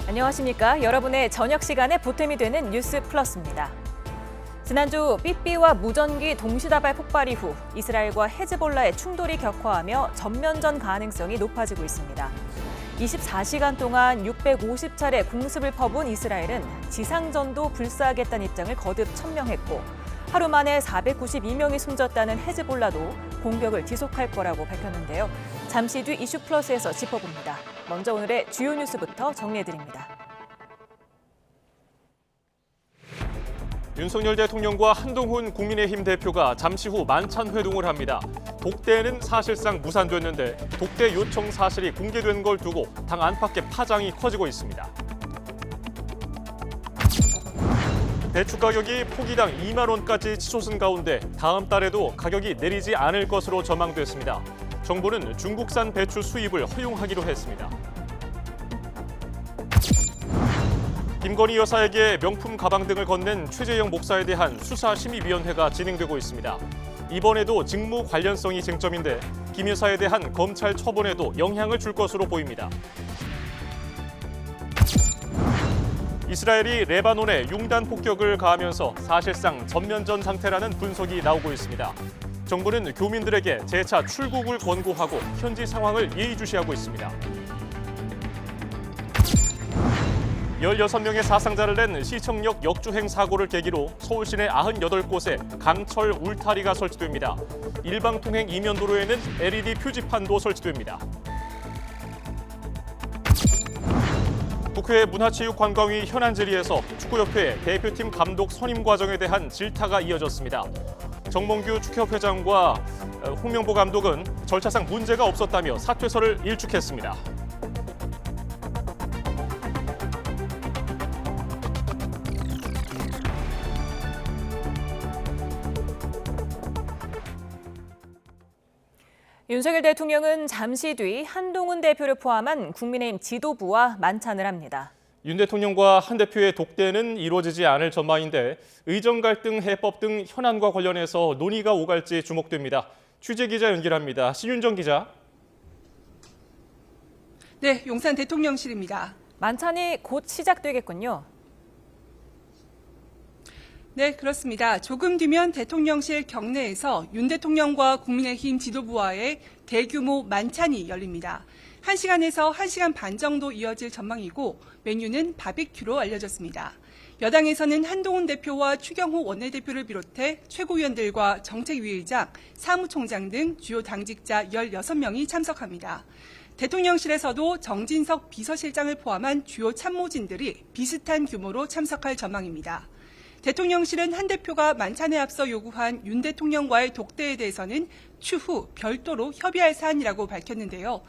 안녕하십니까. 여러분의 저녁 시간에 보탬이 되는 뉴스 플러스입니다. 지난주 삐삐와 무전기 동시다발 폭발 이후 이스라엘과 헤즈볼라의 충돌이 격화하며 전면전 가능성이 높아지고 있습니다. 24시간 동안 650차례 공습을 퍼부은 이스라엘은 지상전도 불사하겠다는 입장을 거듭 천명했고 하루 만에 492명이 숨졌다는 헤즈볼라도 공격을 지속할 거라고 밝혔는데요. 잠시 뒤 이슈 플러스에서 짚어봅니다. 먼저 오늘의 주요 뉴스부터 정리해드립니다. 윤석열 대통령과 한동훈 국민의힘 대표가 잠시 후 만찬 회동을 합니다. 독대는 사실상 무산됐는데 독대 요청 사실이 공개된 걸 두고 당 안팎의 파장이 커지고 있습니다. 배추 가격이 포기당 2만 원까지 치솟은 가운데 다음 달에도 가격이 내리지 않을 것으로 전망됐습니다. 정부는 중국산 배추 수입을 허용하기로 했습니다. 김건희 여사에게 명품 가방 등을 건넨 최재형 목사에 대한 수사심의위원회가 진행되고 있습니다. 이번에도 직무 관련성이 쟁점인데 김 여사에 대한 검찰 처분에도 영향을 줄 것으로 보입니다. 이스라엘이 레바논에 융단 폭격을 가하면서 사실상 전면전 상태라는 분석이 나오고 있습니다. 정부는 교민들에게 재차 출국을 권고하고 현지 상황을 예의주시하고 있습니다. 16명의 사상자를 낸 시청역 역주행 사고를 계기로 서울 시내 98곳에 강철 울타리가 설치됩니다. 일방통행 이면도로에는 LED 표지판도 설치됩니다. 국회 문화체육관광위 현안 질의에서 축구협회 대표팀 감독 선임 과정에 대한 질타가 이어졌습니다. 정몽규 축협회장과 홍명보 감독은 절차상 문제가 없었다며 사퇴서를 일축했습니다. 윤석열 대통령은 잠시 뒤 한동훈 대표를 포함한 국민의힘 지도부와 만찬을 합니다. 윤 대통령과 한 대표의 독대는 이루어지지 않을 전망인데 의정 갈등 해법 등 현안과 관련해서 논의가 오갈지 주목됩니다. 취재 기자 연결합니다. 신윤정 기자. 네, 용산 대통령실입니다. 만찬이 곧 시작되겠군요. 네, 그렇습니다. 조금 뒤면 대통령실 경내에서 윤 대통령과 국민의힘 지도부와의 대규모 만찬이 열립니다. 1시간에서 1시간 반 정도 이어질 전망이고 메뉴는 바비큐로 알려졌습니다. 여당에서는 한동훈 대표와 추경호 원내대표를 비롯해 최고위원들과 정책위의장, 사무총장 등 주요 당직자 16명이 참석합니다. 대통령실에서도 정진석 비서실장을 포함한 주요 참모진들이 비슷한 규모로 참석할 전망입니다. 대통령실은 한 대표가 만찬에 앞서 요구한 윤 대통령과의 독대에 대해서는 추후 별도로 협의할 사안이라고 밝혔는데요.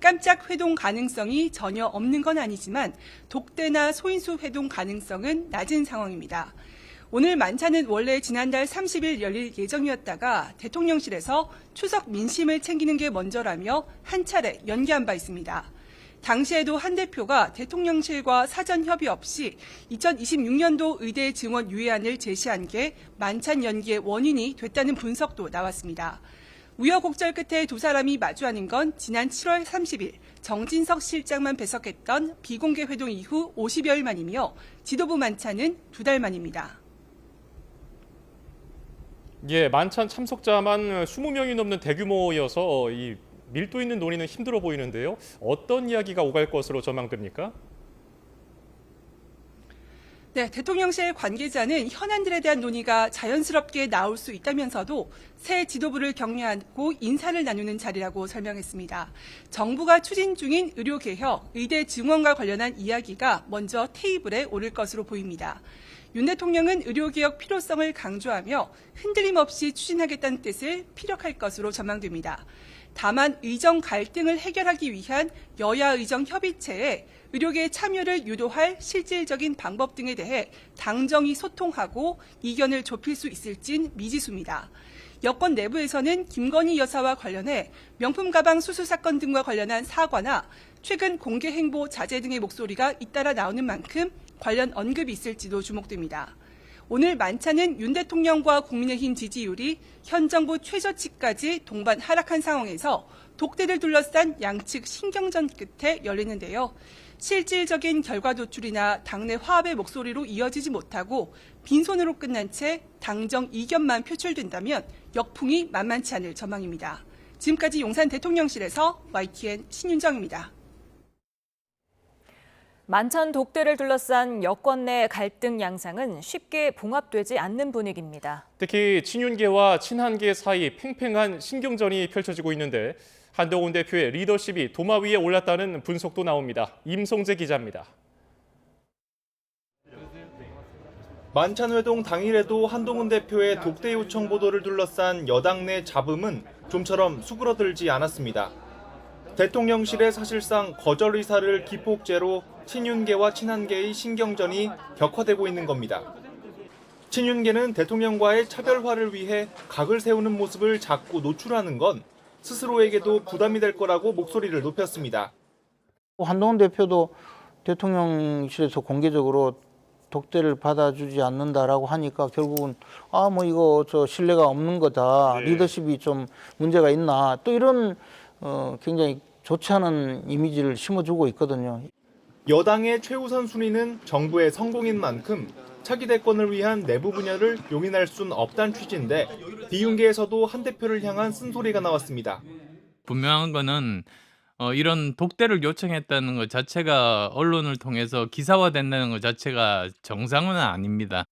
깜짝 회동 가능성이 전혀 없는 건 아니지만 독대나 소인수 회동 가능성은 낮은 상황입니다. 오늘 만찬은 원래 지난달 30일 열릴 예정이었다가 대통령실에서 추석 민심을 챙기는 게 먼저라며 한 차례 연기한 바 있습니다. 당시에도 한 대표가 대통령실과 사전 협의 없이 2026년도 의대 증원 유예안을 제시한 게 만찬 연기의 원인이 됐다는 분석도 나왔습니다. 우여곡절 끝에 두 사람이 마주하는 건 지난 7월 30일 정진석 실장만 배석했던 비공개 회동 이후 50여일 만이며 지도부 만찬은 2달 만입니다. 예, 만찬 참석자만 20명이 넘는 대규모여서 이 밀도 있는 논의는 힘들어 보이는데요. 어떤 이야기가 오갈 것으로 전망됩니까? 네, 대통령실 관계자는 현안들에 대한 논의가 자연스럽게 나올 수 있다면서도 새 지도부를 격려하고 인사를 나누는 자리라고 설명했습니다. 정부가 추진 중인 의료개혁, 의대 증원과 관련한 이야기가 먼저 테이블에 오를 것으로 보입니다. 윤 대통령은 의료개혁 필요성을 강조하며 흔들림 없이 추진하겠다는 뜻을 피력할 것으로 전망됩니다. 다만 의정 갈등을 해결하기 위한 여야 의정 협의체에 의료계의 참여를 유도할 실질적인 방법 등에 대해 당정이 소통하고 이견을 좁힐 수 있을진 미지수입니다. 여권 내부에서는 김건희 여사와 관련해 명품 가방 수수 사건 등과 관련한 사과나 최근 공개 행보 자제 등의 목소리가 잇따라 나오는 만큼 관련 언급이 있을지도 주목됩니다. 오늘 만찬은 윤 대통령과 국민의힘 지지율이 현 정부 최저치까지 동반 하락한 상황에서 독대를 둘러싼 양측 신경전 끝에 열리는데요. 실질적인 결과 도출이나 당내 화합의 목소리로 이어지지 못하고 빈손으로 끝난 채 당정 이견만 표출된다면 역풍이 만만치 않을 전망입니다. 지금까지 용산 대통령실에서 YTN 신윤정입니다. 만찬 독대를 둘러싼 여권 내 갈등 양상은 쉽게 봉합되지 않는 분위기입니다. 특히 친윤계와 친한계 사이 팽팽한 신경전이 펼쳐지고 있는데 한동훈 대표의 리더십이 도마 위에 올랐다는 분석도 나옵니다. 임성재 기자입니다. 만찬회동 당일에도 한동훈 대표의 독대 요청 보도를 둘러싼 여당 내 잡음은 좀처럼 수그러들지 않았습니다. 대통령실의 사실상 거절 의사를 기폭제로 친윤계와 친한계의 신경전이 격화되고 있는 겁니다. 친윤계는 대통령과의 차별화를 위해 각을 세우는 모습을 자꾸 노출하는 건 스스로에게도 부담이 될 거라고 목소리를 높였습니다. 한동훈 대표도 대통령실에서 공개적으로 독대를 받아주지 않는다라고 하니까 결국은 이거 신뢰가 없는 거다. 리더십이 좀 문제가 있나. 또 이런 굉장히 좋지 않은 이미지를 심어주고 있거든요. 여당의 최우선 순위는 정부의 성공인 만큼 차기 대권을 위한 내부 분열을 용인할 순 없다는 취지인데 비윤계에서도 한 대표를 향한 쓴소리가 나왔습니다. 분명한 거는 이런 독대를 요청했다는 것 자체가 언론을 통해서 기사화된다는 것 자체가 정상은 아닙니다.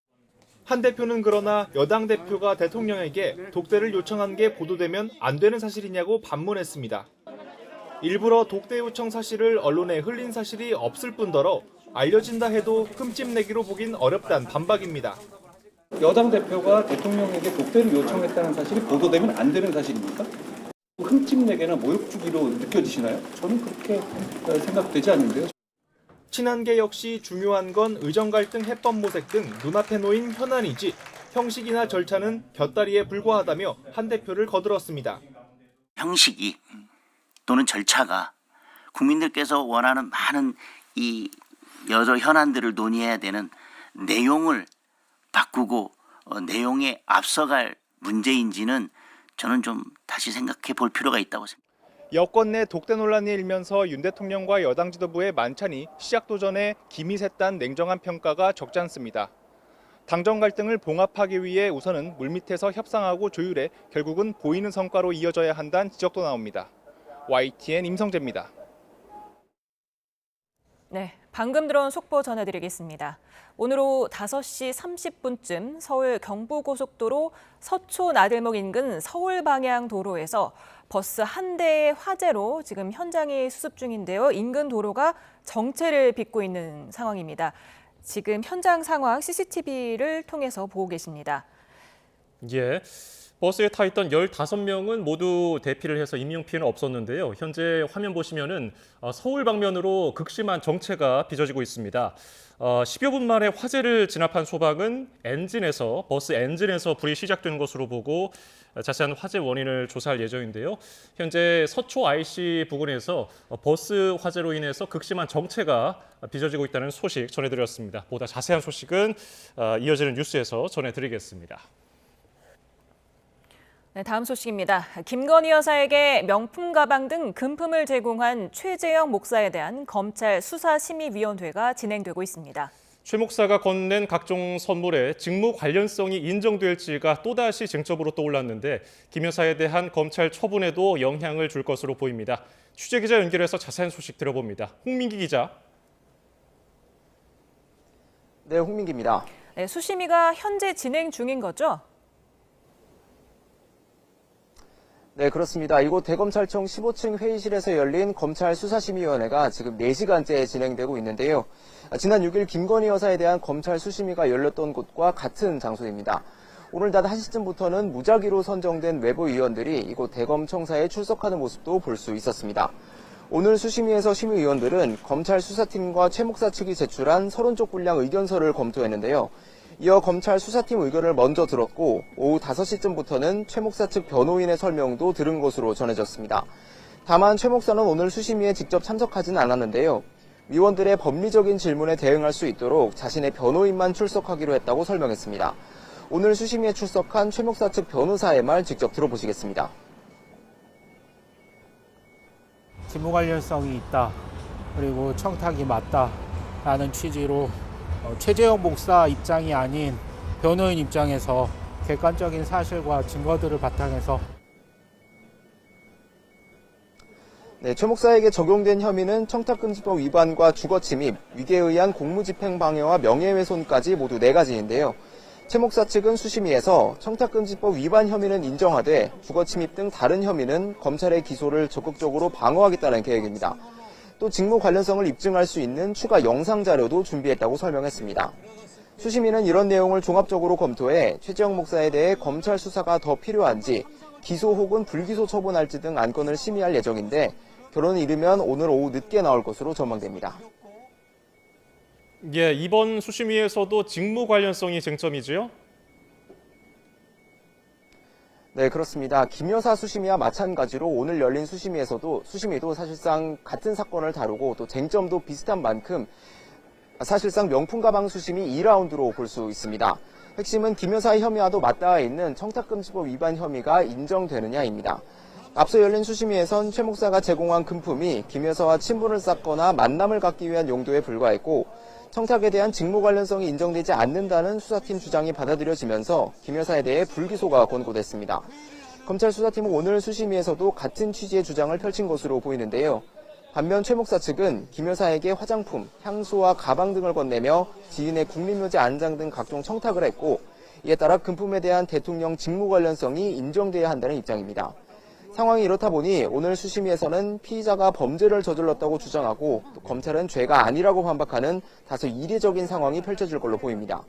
한 대표는 그러나 여당 대표가 대통령에게 독대를 요청한 게 보도되면 안 되는 사실이냐고 반문했습니다. 일부러 독대 요청 사실을 언론에 흘린 사실이 없을 뿐더러 알려진다 해도 흠집내기로 보긴 어렵다는 반박입니다. 여당 대표가 대통령에게 독대를 요청했다는 사실이 보도되면 안 되는 사실입니까? 흠집내기나 모욕 주기로 느껴지시나요? 저는 그렇게 생각되지 않는데요. 친한계 역시 중요한 건 의정 갈등 해법 모색 등 눈앞에 놓인 현안이지 형식이나 절차는 곁다리에 불과하다며 한 대표를 거들었습니다. 형식이 또는 절차가 국민들께서 원하는 많은 이 여러 현안들을 논의해야 되는 내용을 바꾸고 내용에 앞서갈 문제인지는 저는 좀 다시 생각해 볼 필요가 있다고 생각합니다. 여권 내 독대 논란이 일면서 윤 대통령과 여당 지도부의 만찬이 시작도 전에 김이 샜다는 냉정한 평가가 적지 않습니다. 당정 갈등을 봉합하기 위해 우선은 물밑에서 협상하고 조율해 결국은 보이는 성과로 이어져야 한다는 지적도 나옵니다. YTN 임성재입니다. 네, 방금 들어온 속보 전해드리겠습니다. 오늘 오후 5시 30분쯤 서울 경부고속도로 서초 나들목 인근 서울 방향 도로에서 버스 한 대의 화재로 지금 현장이 수습 중인데요. 인근 도로가 정체를 빚고 있는 상황입니다. 지금 현장 상황 CCTV를 통해서 보고 계십니다. 예. 버스에 타 있던 15명은 모두 대피를 해서 인명 피해는 없었는데요. 현재 화면 보시면은 서울 방면으로 극심한 정체가 빚어지고 있습니다. 10여 분 만에 화재를 진압한 소방은 버스 엔진에서 불이 시작된 것으로 보고 자세한 화재 원인을 조사할 예정인데요. 현재 서초 IC 부근에서 버스 화재로 인해서 극심한 정체가 빚어지고 있다는 소식 전해드렸습니다. 보다 자세한 소식은 이어지는 뉴스에서 전해드리겠습니다. 네, 다음 소식입니다. 김건희 여사에게 명품 가방 등 금품을 제공한 최재형 목사에 대한 검찰 수사심의위원회가 진행되고 있습니다. 최 목사가 건넨 각종 선물에 직무 관련성이 인정될지가 또다시 쟁점으로 떠올랐는데 김 여사에 대한 검찰 처분에도 영향을 줄 것으로 보입니다. 취재기자 연결해서 자세한 소식 들어봅니다. 홍민기 기자. 네, 홍민기입니다. 네, 수심위가 현재 진행 중인 거죠? 네, 그렇습니다. 이곳 대검찰청 15층 회의실에서 열린 검찰 수사심의위원회가 지금 4시간째 진행되고 있는데요. 지난 6일 김건희 여사에 대한 검찰 수심위가 열렸던 곳과 같은 장소입니다. 오늘 낮 1시쯤부터는 무작위로 선정된 외부위원들이 이곳 대검청사에 출석하는 모습도 볼 수 있었습니다. 오늘 수심위에서 심의위원들은 검찰 수사팀과 최 목사 측이 제출한 서론적 분량 의견서를 검토했는데요. 이어 검찰 수사팀 의견을 먼저 들었고 오후 5시쯤부터는 최 목사 측 변호인의 설명도 들은 것으로 전해졌습니다. 다만 최 목사는 오늘 수심위에 직접 참석하지는 않았는데요. 위원들의 법리적인 질문에 대응할 수 있도록 자신의 변호인만 출석하기로 했다고 설명했습니다. 오늘 수심위에 출석한 최 목사 측 변호사의 말 직접 들어보시겠습니다. 직무 관련성이 있다. 그리고 청탁이 맞다라는 취지로 최재형 목사 입장이 아닌 변호인 입장에서 객관적인 사실과 증거들을 바탕해서 네, 최 목사에게 적용된 혐의는 청탁금지법 위반과 주거침입, 위계에 의한 공무집행 방해와 명예훼손까지 모두 4가지인데요. 최 목사 측은 수심위에서 청탁금지법 위반 혐의는 인정하되 주거침입 등 다른 혐의는 검찰의 기소를 적극적으로 방어하겠다는 계획입니다. 또 직무 관련성을 입증할 수 있는 추가 영상 자료도 준비했다고 설명했습니다. 수심위는 이런 내용을 종합적으로 검토해 최재형 목사에 대해 검찰 수사가 더 필요한지 기소 혹은 불기소 처분할지 등 안건을 심의할 예정인데 결론을 이르면 오늘 오후 늦게 나올 것으로 전망됩니다. 예, 이번 수심위에서도 직무 관련성이 쟁점이지요? 네, 그렇습니다. 김 여사 수심위와 마찬가지로 오늘 열린 수심위도 사실상 같은 사건을 다루고 또 쟁점도 비슷한 만큼 사실상 명품 가방 수심이 2라운드로 볼 수 있습니다. 핵심은 김 여사의 혐의와도 맞닿아 있는 청탁금지법 위반 혐의가 인정되느냐입니다. 앞서 열린 수심위에선 최 목사가 제공한 금품이 김 여사와 친분을 쌓거나 만남을 갖기 위한 용도에 불과했고 청탁에 대한 직무 관련성이 인정되지 않는다는 수사팀 주장이 받아들여지면서 김 여사에 대해 불기소가 권고됐습니다. 검찰 수사팀은 오늘 수심위에서도 같은 취지의 주장을 펼친 것으로 보이는데요. 반면 최 목사 측은 김 여사에게 화장품, 향수와 가방 등을 건네며 지인의 국립묘지 안장 등 각종 청탁을 했고 이에 따라 금품에 대한 대통령 직무 관련성이 인정돼야 한다는 입장입니다. 상황이 이렇다 보니 오늘 수심위에서는 피의자가 범죄를 저질렀다고 주장하고 또 검찰은 죄가 아니라고 반박하는 다소 이례적인 상황이 펼쳐질 걸로 보입니다.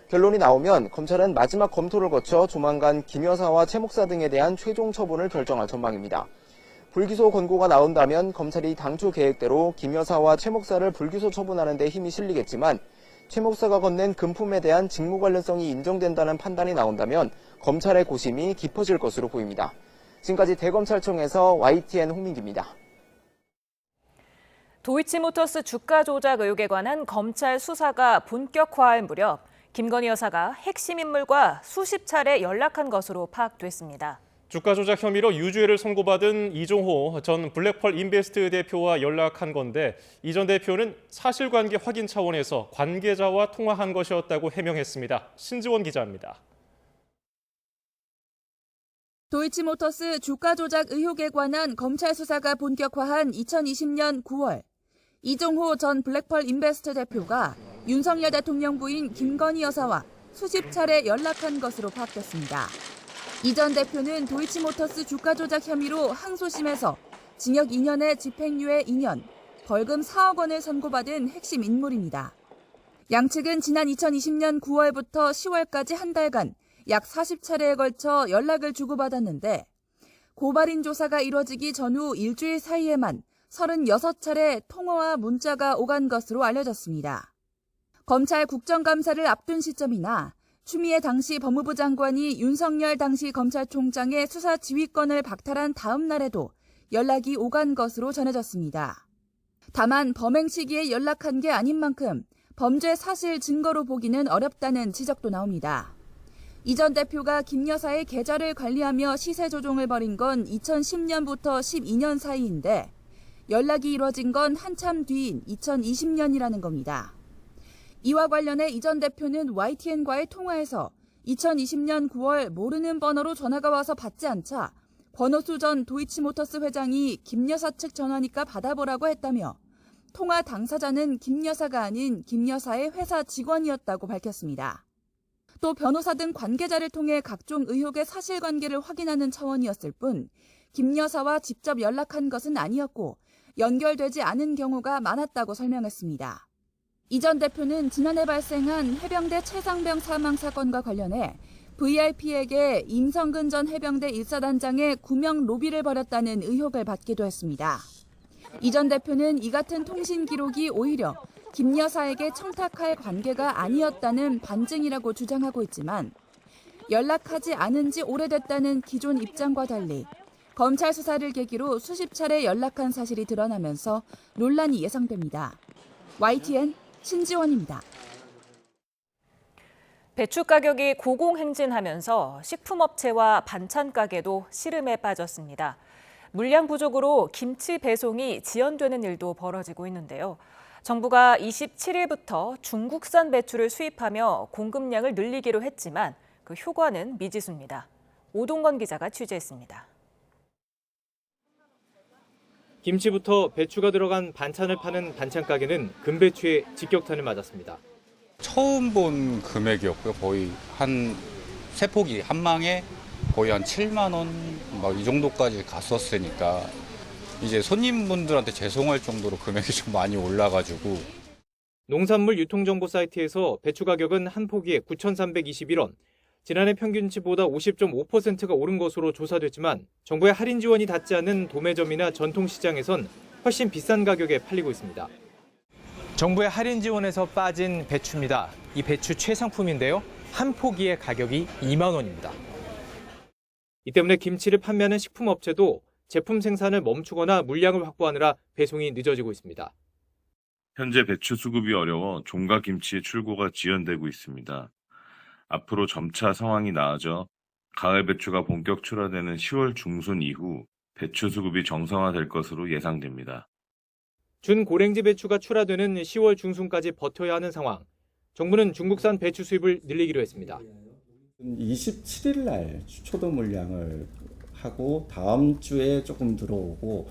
결론이 나오면 검찰은 마지막 검토를 거쳐 조만간 김 여사와 최 목사 등에 대한 최종 처분을 결정할 전망입니다. 불기소 권고가 나온다면 검찰이 당초 계획대로 김 여사와 최 목사를 불기소 처분하는 데 힘이 실리겠지만 최 목사가 건넨 금품에 대한 직무 관련성이 인정된다는 판단이 나온다면 검찰의 고심이 깊어질 것으로 보입니다. 지금까지 대검찰청에서 YTN 홍민기입니다. 도이치모터스 주가 조작 의혹에 관한 검찰 수사가 본격화할 무렵 김건희 여사가 핵심 인물과 수십 차례 연락한 것으로 파악됐습니다. 주가 조작 혐의로 유죄를 선고받은 이종호 전 블랙펄 인베스트 대표와 연락한 건데 이 전 대표는 사실관계 확인 차원에서 관계자와 통화한 것이었다고 해명했습니다. 신지원 기자입니다. 도이치모터스 주가 조작 의혹에 관한 검찰 수사가 본격화한 2020년 9월, 이종호 전 블랙펄 인베스트 대표가 윤석열 대통령 부인 김건희 여사와 수십 차례 연락한 것으로 파악됐습니다. 이 전 대표는 도이치모터스 주가 조작 혐의로 항소심에서 징역 2년에 집행유예 2년, 벌금 4억 원을 선고받은 핵심 인물입니다. 양측은 지난 2020년 9월부터 10월까지 한 달간 약 40차례에 걸쳐 연락을 주고받았는데 고발인 조사가 이뤄지기 전후 일주일 사이에만 36차례 통화와 문자가 오간 것으로 알려졌습니다. 검찰 국정감사를 앞둔 시점이나 추미애 당시 법무부 장관이 윤석열 당시 검찰총장의 수사 지휘권을 박탈한 다음 날에도 연락이 오간 것으로 전해졌습니다. 다만 범행 시기에 연락한 게 아닌 만큼 범죄 사실 증거로 보기는 어렵다는 지적도 나옵니다. 이 전 대표가 김 여사의 계좌를 관리하며 시세 조종을 벌인 건 2010년부터 12년 사이인데 연락이 이뤄진 건 한참 뒤인 2020년이라는 겁니다. 이와 관련해 이 전 대표는 YTN과의 통화에서 2020년 9월 모르는 번호로 전화가 와서 받지 않자 권오수 전 도이치모터스 회장이 김 여사 측 전화니까 받아보라고 했다며 통화 당사자는 김 여사가 아닌 김 여사의 회사 직원이었다고 밝혔습니다. 또 변호사 등 관계자를 통해 각종 의혹의 사실관계를 확인하는 차원이었을 뿐 김 여사와 직접 연락한 것은 아니었고 연결되지 않은 경우가 많았다고 설명했습니다. 이 전 대표는 지난해 발생한 해병대 최상병 사망 사건과 관련해 VIP에게 임성근 전 해병대 1사단장의 구명 로비를 벌였다는 의혹을 받기도 했습니다. 이 전 대표는 이 같은 통신 기록이 오히려 김 여사에게 청탁할 관계가 아니었다는 반증이라고 주장하고 있지만 연락하지 않은 지 오래됐다는 기존 입장과 달리 검찰 수사를 계기로 수십 차례 연락한 사실이 드러나면서 논란이 예상됩니다. YTN 신지원입니다. 배추 가격이 고공행진하면서 식품업체와 반찬 가게도 시름에 빠졌습니다. 물량 부족으로 김치 배송이 지연되는 일도 벌어지고 있는데요. 정부가 27일부터 중국산 배추를 수입하며 공급량을 늘리기로 했지만 그 효과는 미지수입니다. 오동건 기자가 취재했습니다. 김치부터 배추가 들어간 반찬을 파는 반찬 가게는 금배추에 직격탄을 맞았습니다. 처음 본 금액이었고요. 거의 한 세 포기 한 망에 거의 한 7만 원 막 이 정도까지 갔었으니까 이제 손님분들한테 죄송할 정도로 금액이 좀 많이 올라가지고. 농산물 유통정보 사이트에서 배추 가격은 한 포기에 9,321원, 지난해 평균치보다 50.5%가 오른 것으로 조사됐지만 정부의 할인 지원이 닿지 않는 도매점이나 전통시장에선 훨씬 비싼 가격에 팔리고 있습니다. 정부의 할인 지원에서 빠진 배추입니다. 이 배추 최상품인데요. 한 포기의 가격이 2만 원입니다. 이 때문에 김치를 판매하는 식품업체도 제품 생산을 멈추거나 물량을 확보하느라 배송이 늦어지고 있습니다. 현재 배추 수급이 어려워 종가 김치의 출고가 지연되고 있습니다. 앞으로 점차 상황이 나아져 가을 배추가 본격 출하되는 10월 중순 이후 배추 수급이 정상화될 것으로 예상됩니다. 준고랭지 배추가 출하되는 10월 중순까지 버텨야 하는 상황. 정부는 중국산 배추 수입을 늘리기로 했습니다. 27일 날 초도 물량을 하고 다음 주에 조금 들어오고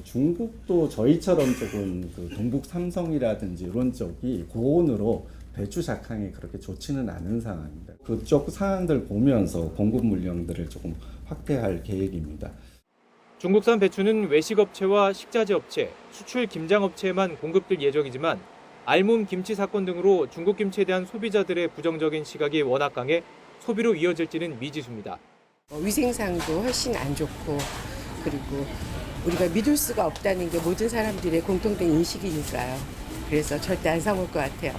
중국도 저희처럼 조금 그 동북 삼성이라든지 이런 쪽이 고온으로 배추 작황이 그렇게 좋지는 않은 상황입니다. 그쪽 상황들 보면서 공급 물량들을 조금 확대할 계획입니다. 중국산 배추는 외식업체와 식자재 업체, 수출 김장업체에만 공급될 예정이지만 알몸 김치 사건 등으로 중국 김치에 대한 소비자들의 부정적인 시각이 워낙 강해 소비로 이어질지는 미지수입니다. 위생상도 훨씬 안 좋고 그리고 우리가 믿을 수가 없다는 게 모든 사람들의 공통된 인식이니까요. 그래서 절대 안 사 먹을 것 같아요.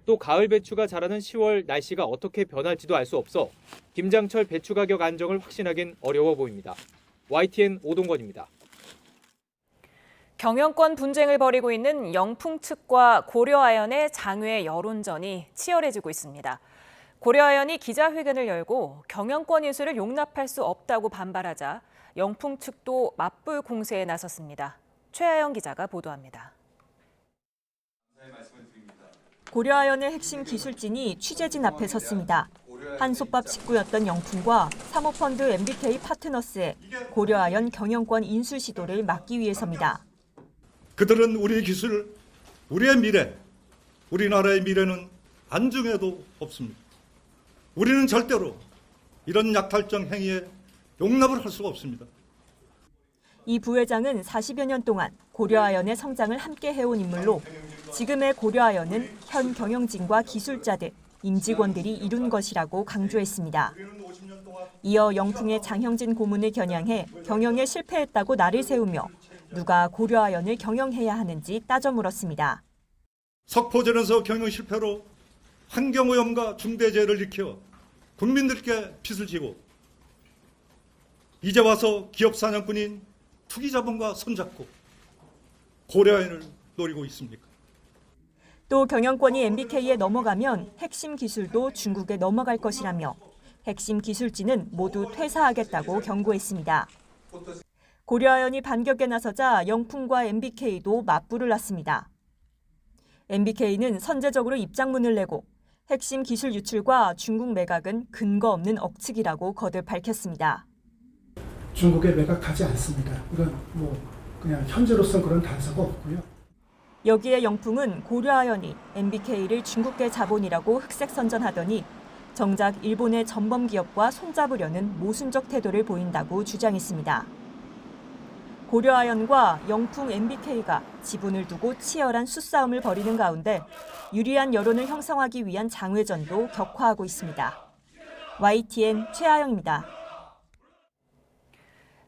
또 가을 배추가 자라는 10월 날씨가 어떻게 변할지도 알 수 없어 김장철 배추 가격 안정을 확신하긴 어려워 보입니다. YTN 오동건입니다. 경영권 분쟁을 벌이고 있는 영풍 측과 고려아연의 장외 여론전이 치열해지고 있습니다. 고려아연이 기자회견을 열고 경영권 인수를 용납할 수 없다고 반발하자 영풍 측도 맞불 공세에 나섰습니다. 최하영 기자가 보도합니다. 고려아연의 핵심 기술진이 취재진 앞에 섰습니다. 한솥밥 식구였던 영풍과 사모펀드 MBK 파트너스의 고려아연 경영권 인수 시도를 막기 위해서입니다. 그들은 우리의 기술, 우리의 미래, 우리나라의 미래는 안중에도 없습니다. 우리는 절대로 이런 약탈적 행위에 용납을 할 수가 없습니다. 이 부회장은 40여 년 동안 고려아연의 성장을 함께 해온 인물로 지금의 고려아연은 현 경영진과 기술자들, 임직원들이 이룬 것이라고 강조했습니다. 이어 영풍의 장형진 고문을 겨냥해 경영에 실패했다고 날을 세우며 누가 고려아연을 경영해야 하는지 따져 물었습니다. 석포전에서 경영 실패로 환경오염과 중대재해를 일으켜 국민들께 빚을 지고 이제 와서 기업 사냥꾼인 투기자본과 손잡고 고려아연을 노리고 있습니까? 또 경영권이 MBK에 넘어가면 핵심 기술도 중국에 넘어갈 것이라며 핵심 기술진은 모두 퇴사하겠다고 경고했습니다. 고려아연이 반격에 나서자 영풍과 MBK도 맞불을 놨습니다. MBK는 선제적으로 입장문을 내고 핵심 기술 유출과 중국 매각은 근거 없는 억측이라고 거듭 밝혔습니다. 중국에 매각하지 않습니다. 이건 그냥 현재로서는 그런 단서가 없고요. 여기에 영풍은 고려아연이 MBK를 중국계 자본이라고 흑색 선전하더니 정작 일본의 전범 기업과 손잡으려는 모순적 태도를 보인다고 주장했습니다. 고려아연과 영풍 MBK가 지분을 두고 치열한 수싸움을 벌이는 가운데 유리한 여론을 형성하기 위한 장외전도 격화하고 있습니다. YTN 최하영입니다.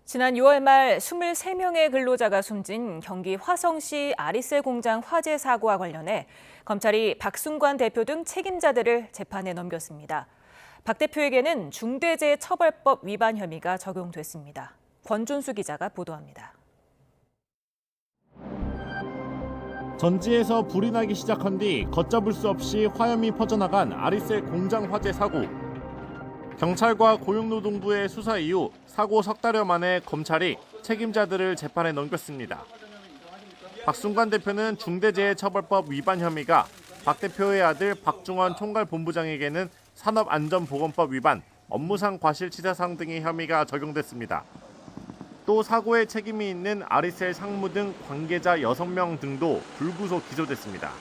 지난 6월 말 23명의 근로자가 숨진 경기 화성시 아리셀 공장 화재 사고와 관련해 검찰이 박순관 대표 등 책임자들을 재판에 넘겼습니다. 박 대표에게는 중대재해처벌법 위반 혐의가 적용됐습니다. 권준수 기자가 보도합니다. 전지에서 불이 나기 시작한 뒤 걷잡을 수 없이 화염이 퍼져나간 아리셀 공장 화재 사고. 경찰과 고용노동부의 수사 이후 사고 석 달여 만에 검찰이 책임자들을 재판에 넘겼습니다. 박순관 대표는 중대재해처벌법 위반 혐의가 박 대표의 아들 박중원 총괄본부장에게는 산업안전보건법 위반, 업무상 과실치사상 등의 혐의가 적용됐습니다. 또 사고에 책임이 있는 아리셀 상무 등 관계자 6명 등도 불구속 기소됐습니다.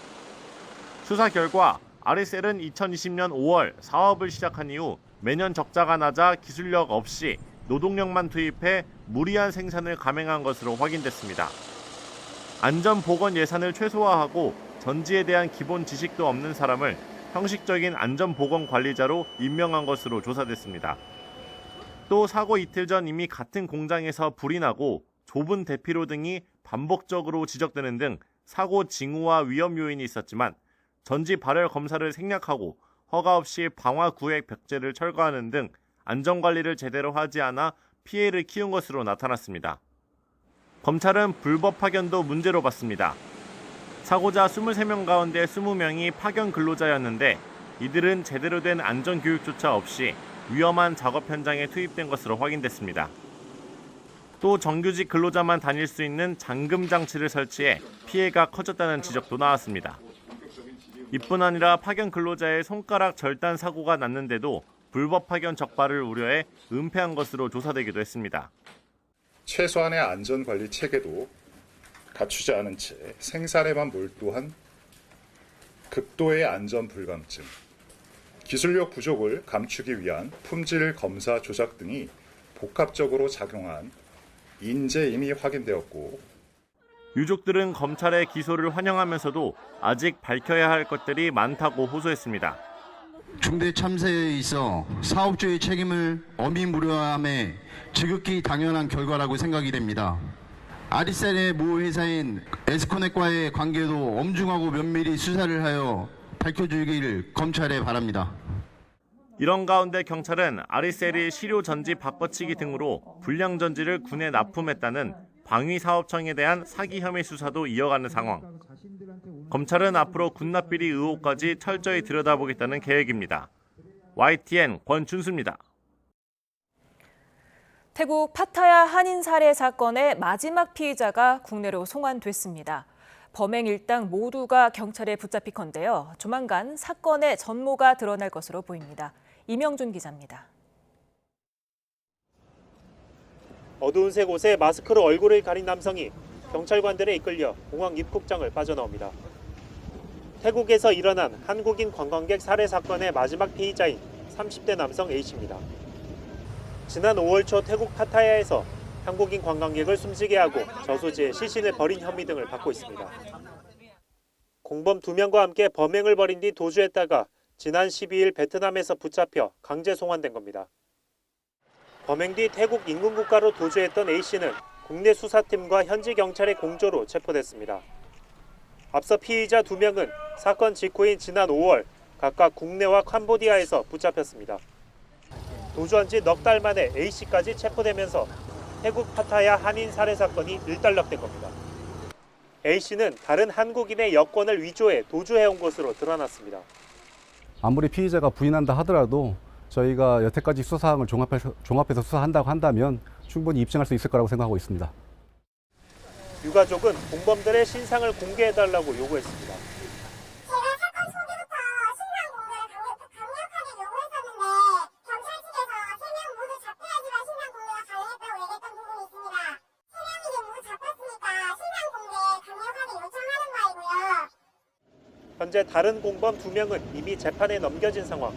수사 결과 아리셀은 2020년 5월 사업을 시작한 이후 매년 적자가 나자 기술력 없이 노동력만 투입해 무리한 생산을 감행한 것으로 확인됐습니다. 안전보건 예산을 최소화하고 전지에 대한 기본 지식도 없는 사람을 형식적인 안전보건 관리자로 임명한 것으로 조사됐습니다. 또 사고 이틀 전 이미 같은 공장에서 불이 나고 좁은 대피로 등이 반복적으로 지적되는 등 사고 징후와 위험 요인이 있었지만 전지 발열 검사를 생략하고 허가 없이 방화 구획 벽제를 철거하는 등 안전관리를 제대로 하지 않아 피해를 키운 것으로 나타났습니다. 검찰은 불법 파견도 문제로 봤습니다. 사고자 23명 가운데 20명이 파견 근로자였는데 이들은 제대로 된 안전교육조차 없이 위험한 작업 현장에 투입된 것으로 확인됐습니다. 또 정규직 근로자만 다닐 수 있는 잠금 장치를 설치해 피해가 커졌다는 지적도 나왔습니다. 이뿐 아니라 파견 근로자의 손가락 절단 사고가 났는데도 불법 파견 적발을 우려해 은폐한 것으로 조사되기도 했습니다. 최소한의 안전관리 체계도 갖추지 않은 채 생산에만 몰두한 극도의 안전 불감증, 기술력 부족을 감추기 위한 품질 검사 조작 등이 복합적으로 작용한 인재임이 확인되었고, 유족들은 검찰의 기소를 환영하면서도 아직 밝혀야 할 것들이 많다고 호소했습니다. 중대 참사에 있어 사업주의 책임을 엄히 무료함에 지극히 당연한 결과라고 생각이 됩니다. 아리셀의 모 회사인 에스코넷과의 관계도 엄중하고 면밀히 수사를 하여 밝혀주길 검찰에 바랍니다. 이런 가운데 경찰은 아리셀이 시료 전지 바꿔치기 등으로 불량 전지를 군에 납품했다는 방위사업청에 대한 사기 혐의 수사도 이어가는 상황. 검찰은 앞으로 군납비리 의혹까지 철저히 들여다보겠다는 계획입니다. YTN 권준수입니다. 태국 파타야 한인 살해 사건의 마지막 피의자가 국내로 송환됐습니다. 범행 일당 모두가 경찰에 붙잡히건데요. 조만간 사건의 전모가 드러날 것으로 보입니다. 이명준 기자입니다. 어두운 색 옷에 마스크로 얼굴을 가린 남성이 경찰관들에 이끌려 공항 입국장을 빠져나옵니다. 태국에서 일어난 한국인 관광객 살해 사건의 마지막 피의자인 30대 남성 A씨입니다. 지난 5월 초 태국 파타야에서 한국인 관광객을 숨지게 하고 저소지에 시신을 버린 혐의 등을 받고 있습니다. 공범 2명과 함께 범행을 벌인 뒤 도주했다가 지난 12일 베트남에서 붙잡혀 강제 송환된 겁니다. 범행 뒤 태국 인근국가로 도주했던 A씨는 국내 수사팀과 현지 경찰의 공조로 체포됐습니다. 앞서 피의자 2명은 사건 직후인 지난 5월 각각 국내와 캄보디아에서 붙잡혔습니다. 도주한 지 넉 달 만에 A씨까지 체포되면서 태국 파타야 한인 살해 사건이 일단락된 겁니다. A씨는 다른 한국인의 여권을 위조해 도주해온 것으로 드러났습니다. 아무리 피의자가 부인한다 하더라도 저희가 여태까지 수사항을 종합해서 수사한다고 한다면 충분히 입증할 수 있을 거라고 생각하고 있습니다. 유가족은 공범들의 신상을 공개해달라고 요구했습니다. 현재 다른 공범 2명은 이미 재판에 넘겨진 상황.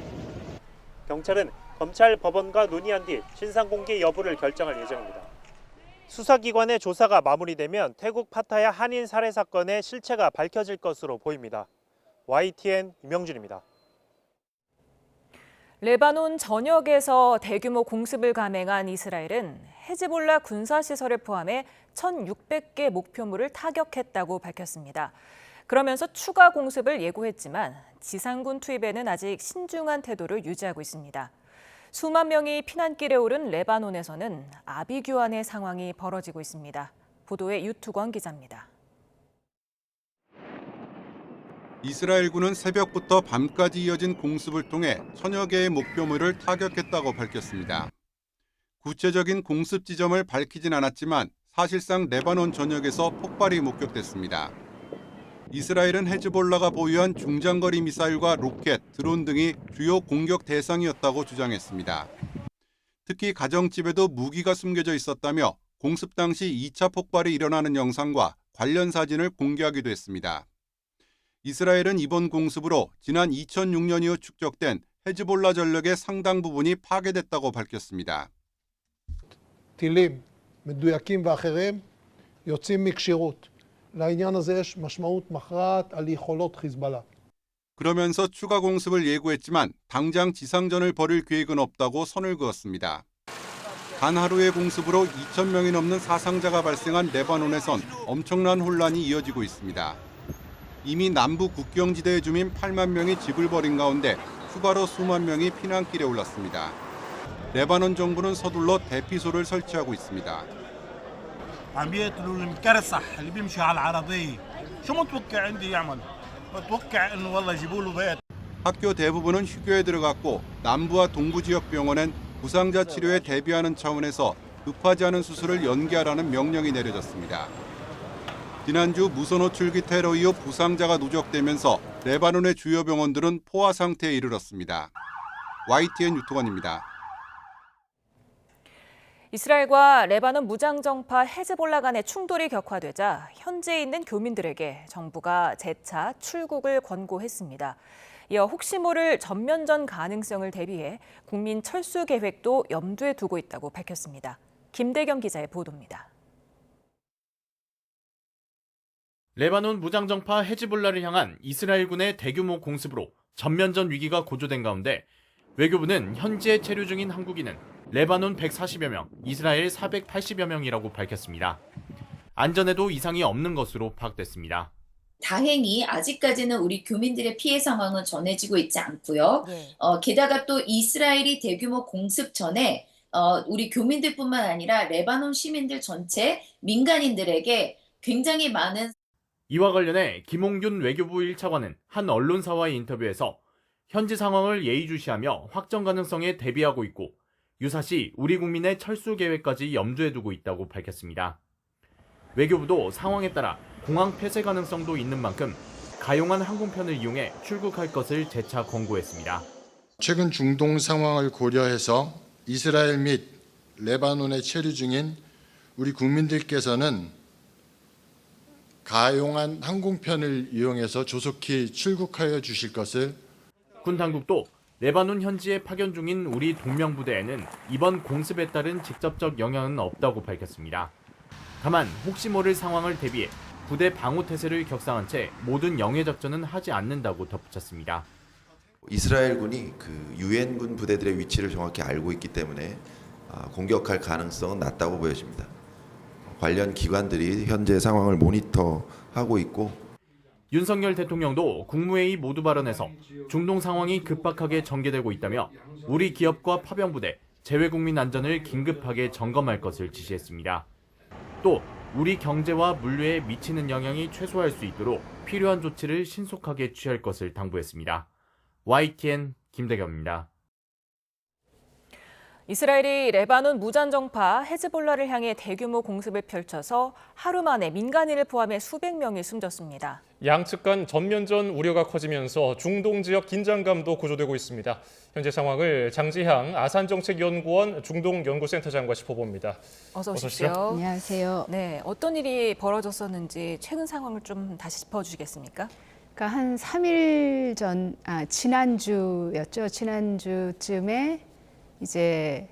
경찰은 검찰, 법원과 논의한 뒤 신상 공개 여부를 결정할 예정입니다. 수사기관의 조사가 마무리되면 태국 파타야 한인 살해 사건의 실체가 밝혀질 것으로 보입니다. YTN 이명준입니다. 레바논 전역에서 대규모 공습을 감행한 이스라엘은 헤즈볼라 군사시설을 포함해 1,600개 목표물을 타격했다고 밝혔습니다. 그러면서 추가 공습을 예고했지만 지상군 투입에는 아직 신중한 태도를 유지하고 있습니다. 수만 명이 피난길에 오른 레바논에서는 아비규환의 상황이 벌어지고 있습니다. 보도에 유투권 기자입니다. 이스라엘군은 새벽부터 밤까지 이어진 공습을 통해 천여 개의 목표물을 타격했다고 밝혔습니다. 구체적인 공습 지점을 밝히진 않았지만 사실상 레바논 전역에서 폭발이 목격됐습니다. 이스라엘은 헤즈볼라가 보유한 중장거리 미사일과 로켓, 드론 등이 주요 공격 대상이었다고 주장했습니다. 특히 가정집에도 무기가 숨겨져 있었다며 공습 당시 2차 폭발이 일어나는 영상과 관련 사진을 공개하기도 했습니다. 이스라엘은 이번 공습으로 지난 2006년 이후 축적된 헤즈볼라 전력의 상당 부분이 파괴됐다고 밝혔습니다. טילים מדויקים ואחרים יוצאים מכשירות. לעניין הזה יש משמעות מכרעת על יכולות חיזבאללה. 그러면서 추가 공습을 예고했지만 당장 지상전을 벌일 계획은 없다고 선을 그었습니다. 단 하루의 공습으로 2,000명이 넘는 사상자가 발생한 레바논에선 엄청난 혼란이 이어지고 있습니다. 이미 남부 국경지대의 주민 8만 명이 집을 버린 가운데 추가로 수만 명이 피난길에 올랐습니다. 레바논 정부는 서둘러 대피소를 설치하고 있습니다. عم يقتلوا المكرسح اللي بيمشي على العربية شو متوقع عندي يعمل؟ متوقع انه والله يجيبوا له بيت. 학교 대부분은 휴교에 들어갔고 남부와 동부 지역 병원엔 부상자 치료에 대비하는 차원에서 급하지 않은 수술을 연기하라는 명령이 내려졌습니다. 지난주 무선 호출기 테러 이후 부상자가 누적되면서 레바논의 주요 병원들은 포화 상태에 이르렀습니다. YTN 유토관입니다. 이스라엘과 레바논 무장정파 헤즈볼라 간의 충돌이 격화되자 현지에 있는 교민들에게 정부가 재차 출국을 권고했습니다. 이어 혹시 모를 전면전 가능성을 대비해 국민 철수 계획도 염두에 두고 있다고 밝혔습니다. 김대겸 기자의 보도입니다. 레바논 무장정파 헤즈볼라를 향한 이스라엘군의 대규모 공습으로 전면전 위기가 고조된 가운데 외교부는 현지에 체류 중인 한국인은 레바논 140여 명, 이스라엘 480여 명이라고 밝혔습니다. 안전에도 이상이 없는 것으로 파악됐습니다. 다행히 아직까지는 우리 교민들의 피해 상황은 전해지고 있지 않고요. 게다가 또 이스라엘이 대규모 공습 전에 우리 교민들뿐만 아니라 레바논 시민들 전체 민간인들에게 굉장히 많은 이와 관련해 김홍균 외교부 1차관은 한 언론사와의 인터뷰에서 현지 상황을 예의주시하며 확정 가능성에 대비하고 있고 유사시 우리 국민의 철수 계획까지 염두에 두고 있다고 밝혔습니다. 외교부도 상황에 따라 공항 폐쇄 가능성도 있는 만큼 가용한 항공편을 이용해 출국할 것을 재차 권고했습니다. 최근 중동 상황을 고려해서 이스라엘 및 레바논에 체류 중인 우리 국민들께서는 가용한 항공편을 이용해서 조속히 출국하여 주실 것을 군 당국도 레바논 현지에 파견 중인 우리 동명부대에는 이번 공습에 따른 직접적 영향은 없다고 밝혔습니다. 다만 혹시 모를 상황을 대비해 부대 방호 태세를 격상한 채 모든 영해 작전은 하지 않는다고 덧붙였습니다. 이스라엘군이 그 유엔군 부대들의 위치를 정확히 알고 있기 때문에 공격할 가능성은 낮다고 보여집니다. 관련 기관들이 현재 상황을 모니터하고 있고 윤석열 대통령도 국무회의 모두 발언에서 중동 상황이 급박하게 전개되고 있다며 우리 기업과 파병부대, 재외국민 안전을 긴급하게 점검할 것을 지시했습니다. 또 우리 경제와 물류에 미치는 영향이 최소화할 수 있도록 필요한 조치를 신속하게 취할 것을 당부했습니다. YTN 김대겸입니다. 이스라엘이 레바논 무장정파 헤즈볼라를 향해 대규모 공습을 펼쳐서 하루 만에 민간인을 포함해 수백 명이 숨졌습니다. 양측 간 전면전 우려가 커지면서 중동 지역 긴장감도 고조되고 있습니다. 현재 상황을 장지향 아산정책연구원 중동연구센터장과 짚어봅니다. 어서 오십시오. 안녕하세요. 네, 어떤 일이 벌어졌었는지 최근 상황을 좀 다시 짚어주시겠습니까? 그러니까 한 3일 전, 지난주였죠. 지난주쯤에 이제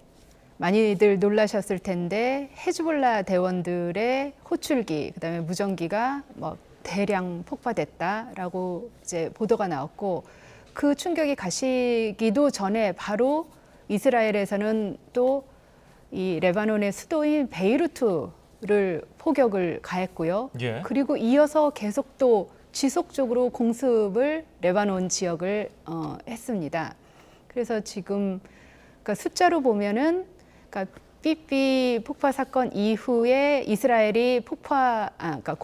많이들 놀라셨을 텐데 헤즈볼라 대원들의 호출기, 그다음에 무전기가 뭐 대량 폭파됐다라고 이제 보도가 나왔고 그 충격이 가시기도 전에 바로 이스라엘에서는 또 이 레바논의 수도인 베이루트를 포격을 가했고요. 예. 그리고 이어서 계속 또 지속적으로 공습을 레바논 지역을 했습니다. 그래서 지금 그러니까 숫자로 보면은 그러니까 삐삐 폭파 사건 이후에 이스라엘이 그러니까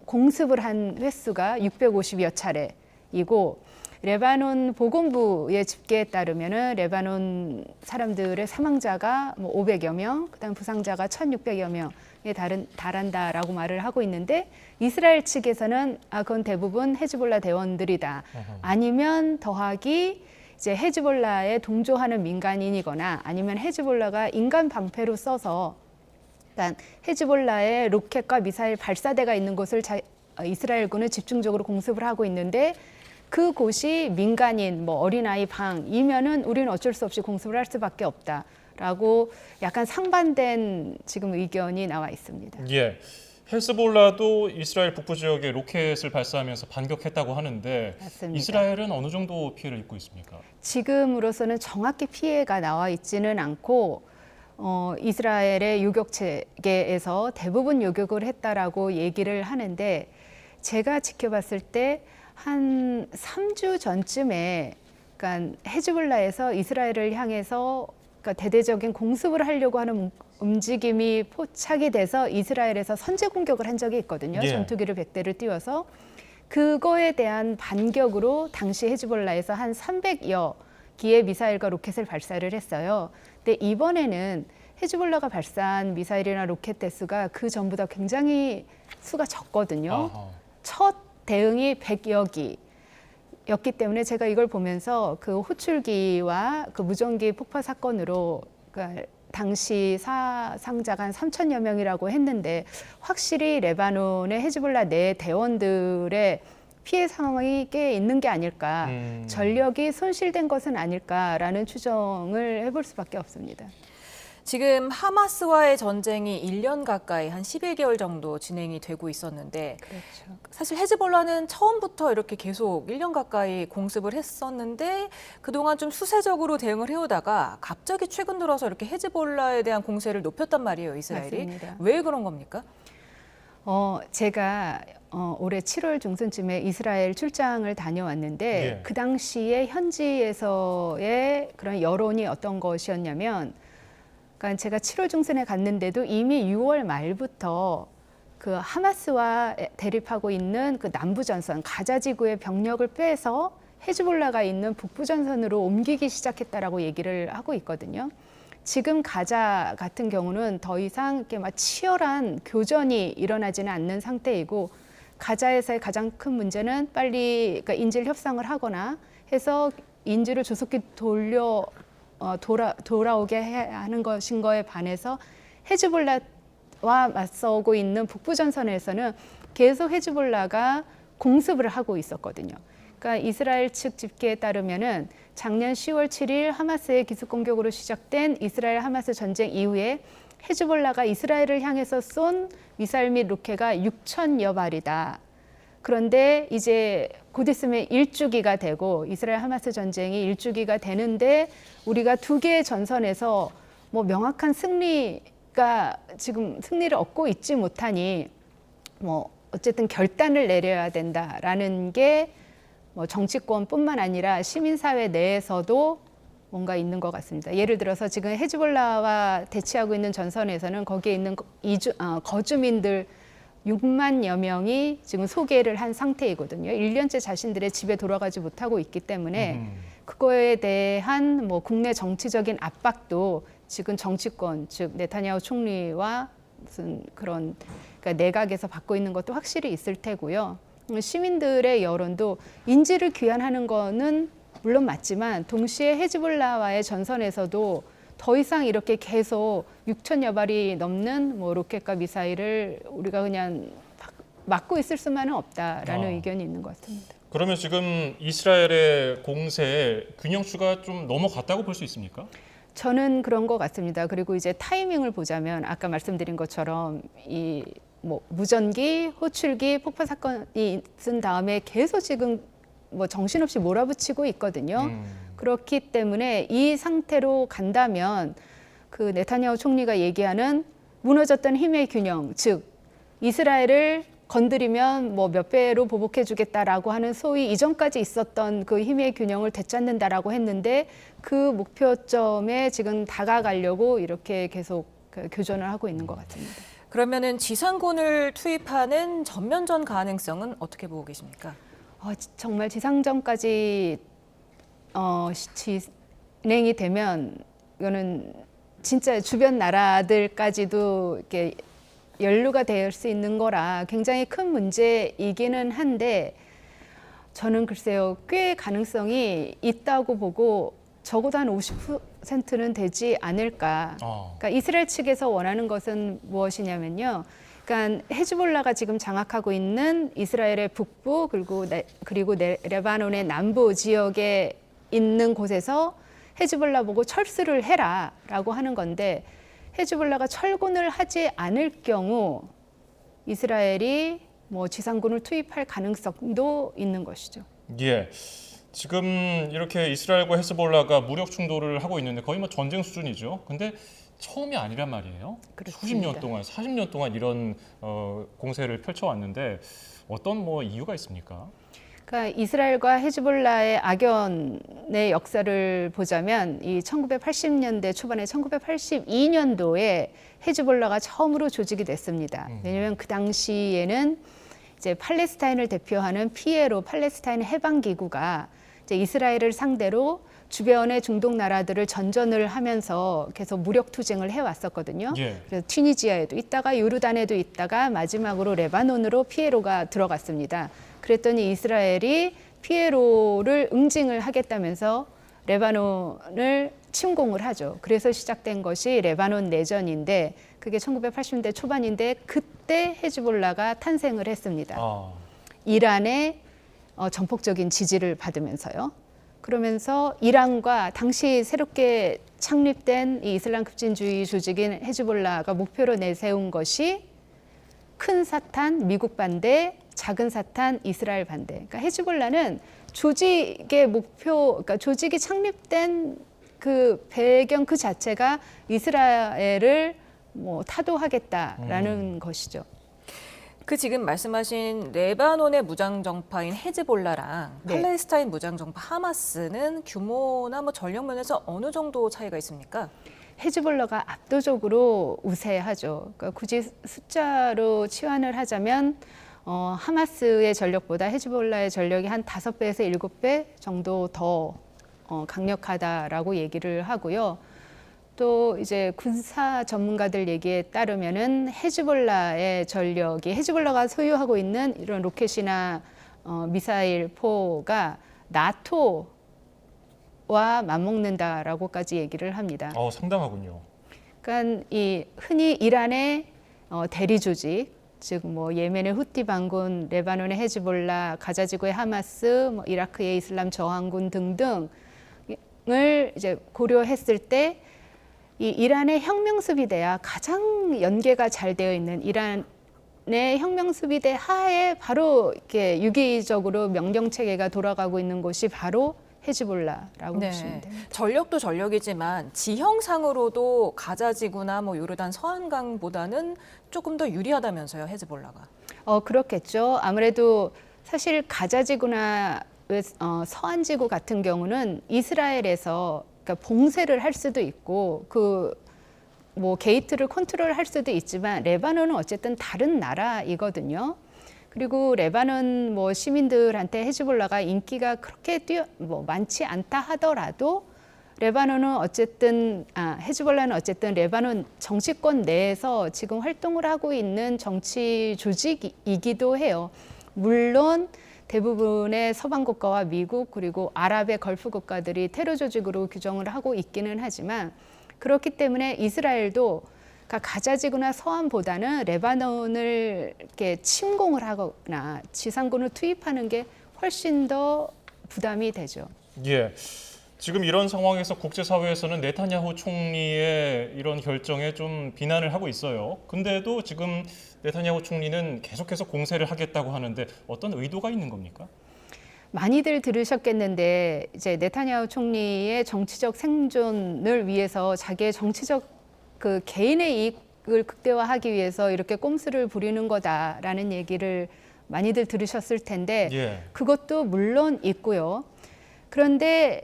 공습을 한 횟수가 650여 차례, 상황이고 레바논 보건부의 집계에 따르면은 레바논 사람들의 사망자가 뭐 500여 명, 그다음 부상자가 1,600여 명에 달한다라고 말을 하고 있는데 이스라엘 측에서는 그건 대부분 헤즈볼라 대원들이다. 아니면 더하기 이제 헤즈볼라에 동조하는 민간인이거나 아니면 헤즈볼라가 인간 방패로 써서 그러니까 헤즈볼라의 로켓과 미사일 발사대가 있는 곳을 이스라엘군은 집중적으로 공습을 하고 있는데 그곳이 민간인, 뭐 어린아이 방이면은 우리는 어쩔 수 없이 공습을 할 수밖에 없다라고 약간 상반된 지금 의견이 나와 있습니다. 예. 헤즈볼라도 이스라엘 북부 지역에 로켓을 발사하면서 반격했다고 하는데 맞습니다. 이스라엘은 어느 정도 피해를 입고 있습니까? 지금으로서는 정확히 피해가 나와 있지는 않고 이스라엘의 요격 체계에서 대부분 요격을 했다라고 얘기를 하는데 제가 지켜봤을 때 한 3주 전쯤에 그러니까 헤즈볼라에서 이스라엘을 향해서 그러니까 대대적인 공습을 하려고 하는 움직임이 포착이 돼서 이스라엘에서 선제 공격을 한 적이 있거든요. 예. 전투기를 100대를 띄워서 그거에 대한 반격으로 당시 헤즈볼라에서 한 300여 기의 미사일과 로켓을 발사를 했어요. 근데 이번에는 헤즈볼라가 발사한 미사일이나 로켓 대수가 그 전보다 굉장히 수가 적거든요. 첫 대응이 100여 기였기 때문에 제가 이걸 보면서 그 호출기와 그 무전기 폭파 사건으로 그러니까 당시 사상자가 한 3천여 명이라고 했는데 확실히 레바논의 헤즈볼라 내 대원들의 피해 상황이 꽤 있는 게 아닐까, 전력이 손실된 것은 아닐까라는 추정을 해볼 수밖에 없습니다. 지금 하마스와의 전쟁이 1년 가까이 한 11개월 정도 진행이 되고 있었는데 그렇죠. 사실 헤즈볼라는 처음부터 이렇게 계속 1년 가까이 공습을 했었는데 그동안 좀 수세적으로 대응을 해오다가 갑자기 최근 들어서 이렇게 헤즈볼라에 대한 공세를 높였단 말이에요, 이스라엘이. 맞습니다. 왜 그런 겁니까? 제가 올해 7월 중순쯤에 이스라엘 출장을 다녀왔는데 예. 그 당시에 현지에서의 그런 여론이 어떤 것이었냐면 그러니까 제가 7월 중순에 갔는데도 이미 6월 말부터 그 하마스와 대립하고 있는 그 남부 전선 가자 지구의 병력을 빼서 헤즈볼라가 있는 북부 전선으로 옮기기 시작했다라고 얘기를 하고 있거든요. 지금 가자 같은 경우는 더 이상 이렇게 막 치열한 교전이 일어나지는 않는 상태이고 가자에서의 가장 큰 문제는 빨리 그러니까 인질 협상을 하거나 해서 인질을 조속히 돌아오게 하는 것인 거에 반해서 헤즈볼라와 맞서고 있는 북부 전선에서는 계속 헤즈볼라가 공습을 하고 있었거든요. 그러니까 이스라엘 측 집계에 따르면은 작년 10월 7일 하마스의 기습 공격으로 시작된 이스라엘 하마스 전쟁 이후에 헤즈볼라가 이스라엘을 향해서 쏜 미사일 및 로켓가 6,000여 발이다. 그런데 이제 곧 있으면 1주기가 되고 이스라엘 하마스 전쟁이 1주기가 되는데 우리가 두 개의 전선에서 뭐 명확한 승리가 지금 승리를 얻고 있지 못하니 뭐 어쨌든 결단을 내려야 된다라는 게 뭐 정치권뿐만 아니라 시민사회 내에서도 뭔가 있는 것 같습니다. 예를 들어서 지금 헤즈볼라와 대치하고 있는 전선에서는 거기에 있는 거주민들 6만여 명이 지금 소개를 한 상태이거든요. 1년째 자신들의 집에 돌아가지 못하고 있기 때문에 그거에 대한 뭐 국내 정치적인 압박도 지금 정치권, 즉 네타냐후 총리와 무슨 그런 그러니까 내각에서 받고 있는 것도 확실히 있을 테고요. 시민들의 여론도 인질을 귀환하는 거는 물론 맞지만 동시에 헤즈볼라와의 전선에서도 더 이상 이렇게 계속 6,000여 발이 넘는 뭐 로켓과 미사일을 우리가 그냥 막고 있을 수만은 없다라는 의견이 있는 것 같습니다. 그러면 지금 이스라엘의 공세에 균형추가 좀 넘어갔다고 볼 수 있습니까? 저는 그런 것 같습니다. 그리고 이제 타이밍을 보자면 아까 말씀드린 것처럼 이 뭐 무전기, 호출기, 폭파 사건이 있은 다음에 계속 지금 뭐 정신없이 몰아붙이고 있거든요. 그렇기 때문에 이 상태로 간다면 그 네타냐후 총리가 얘기하는 무너졌던 힘의 균형, 즉 이스라엘을 건드리면 뭐 몇 배로 보복해 주겠다라고 하는 소위 이전까지 있었던 그 힘의 균형을 되찾는다라고 했는데 그 목표점에 지금 다가가려고 이렇게 계속 교전을 하고 있는 것 같습니다. 그러면은 지상군을 투입하는 전면전 가능성은 어떻게 보고 계십니까? 정말 지상전까지 진행이 되면 이거는 진짜 주변 나라들까지도 이렇게 연루가 될 수 있는 거라 굉장히 큰 문제이기는 한데 저는 글쎄요 꽤 가능성이 있다고 보고 적어도 한 50%는 되지 않을까. 그러니까 이스라엘 측에서 원하는 것은 무엇이냐면요. 그러니까 헤즈볼라가 지금 장악하고 있는 이스라엘의 북부 그리고 레바논의 남부 지역에 있는 곳에서 헤즈볼라 보고 철수를 해라라고 하는 건데 헤즈볼라가 철군을 하지 않을 경우 이스라엘이 지상군을 투입할 가능성도 있는 것이죠. 예. 지금 이렇게 이스라엘과 헤즈볼라가 무력 충돌을 하고 있는데 거의 전쟁 수준이죠. 근데 처음이 아니란 말이에요. 그렇습니다. 수십 년 동안, 40년 동안 이런 공세를 펼쳐왔는데 어떤 이유가 있습니까? 그러니까 이스라엘과 헤즈볼라의 악연의 역사를 보자면 이 1980년대 초반에 1982년도에 헤즈볼라가 처음으로 조직이 됐습니다. 왜냐하면 그 당시에는 이제 팔레스타인을 대표하는 피에로 팔레스타인 해방기구가 이제 이스라엘을 상대로 주변의 중동 나라들을 전전을 하면서 계속 무력 투쟁을 해왔었거든요. 예. 그래서 튀니지아에도 있다가 요르단에도 있다가 마지막으로 레바논으로 피에로가 들어갔습니다. 그랬더니 이스라엘이 피에로를 응징을 하겠다면서 레바논을 침공을 하죠. 그래서 시작된 것이 레바논 내전인데 그게 1980년대 초반인데 그때 헤즈볼라가 탄생을 했습니다. 이란의 전폭적인 지지를 받으면서요. 그러면서 이란과 당시 새롭게 창립된 이 이슬람 급진주의 조직인 헤즈볼라가 목표로 내세운 것이 큰 사탄 미국 반대, 작은 사탄 이스라엘 반대. 그러니까 헤즈볼라는 조직의 목표, 그러니까 조직이 창립된 그 배경 그 자체가 이스라엘을 타도하겠다라는 것이죠. 그 지금 말씀하신 레바논의 무장정파인 헤즈볼라랑 팔레스타인 무장정파 하마스는 규모나 규모나 면에서 어느 정도 차이가 있습니까? 헤즈볼라가 압도적으로 우세하죠. 그러니까 굳이 숫자로 치환을 하자면 하마스의 전력보다 헤즈볼라의 전력이 한 5배에서 7배 정도 더 강력하다라고 얘기를 하고요. 또 이제 군사 전문가들 얘기에 따르면은 헤즈볼라의 전력이 헤즈볼라가 소유하고 있는 이런 로켓이나 미사일 포가 나토와 맞먹는다라고까지 얘기를 합니다. 상당하군요. 그러니까 이 흔히 이란의 대리 조직, 즉 예멘의 후티 반군, 레바논의 헤즈볼라, 가자지구의 하마스, 이라크의 이슬람 저항군 등등을 이제 고려했을 때 이 이란의 혁명수비대와 가장 연계가 잘 되어 있는 이란의 혁명수비대 하에 바로 이렇게 유기적으로 명령 체계가 돌아가고 있는 곳이 바로 헤즈볼라라고 보시면 됩니다. 전력도 전력이지만 지형상으로도 가자지구나 요르단 서한강보다는 조금 더 유리하다면서요, 헤즈볼라가? 그렇겠죠. 아무래도 사실 가자지구나 서한지구 같은 경우는 이스라엘에서 그러니까 봉쇄를 할 수도 있고 게이트를 컨트롤할 수도 있지만 레바논은 어쨌든 다른 나라이거든요. 그리고 레바논 시민들한테 헤즈볼라가 인기가 그렇게 많지 않다 하더라도 레바논은 헤즈볼라는 어쨌든 레바논 정치권 내에서 지금 활동을 하고 있는 정치 조직이기도 해요. 물론 대부분의 서방 국가와 미국 그리고 아랍의 걸프 국가들이 테러 조직으로 규정을 하고 있기는 하지만 그렇기 때문에 이스라엘도 가자지구나 서한보다는 레바논을 이렇게 침공을 하거나 지상군을 투입하는 게 훨씬 더 부담이 되죠. 예. 지금 이런 상황에서 국제사회에서는 네타냐후 총리의 이런 결정에 좀 비난을 하고 있어요. 근데도 지금 네타냐후 총리는 계속해서 공세를 하겠다고 하는데 어떤 의도가 있는 겁니까? 많이들 들으셨겠는데 이제 네타냐후 총리의 정치적 생존을 위해서 자기의 정치적 개인의 이익을 극대화하기 위해서 이렇게 꼼수를 부리는 거다라는 얘기를 많이들 들으셨을 텐데 그것도 물론 있고요. 그런데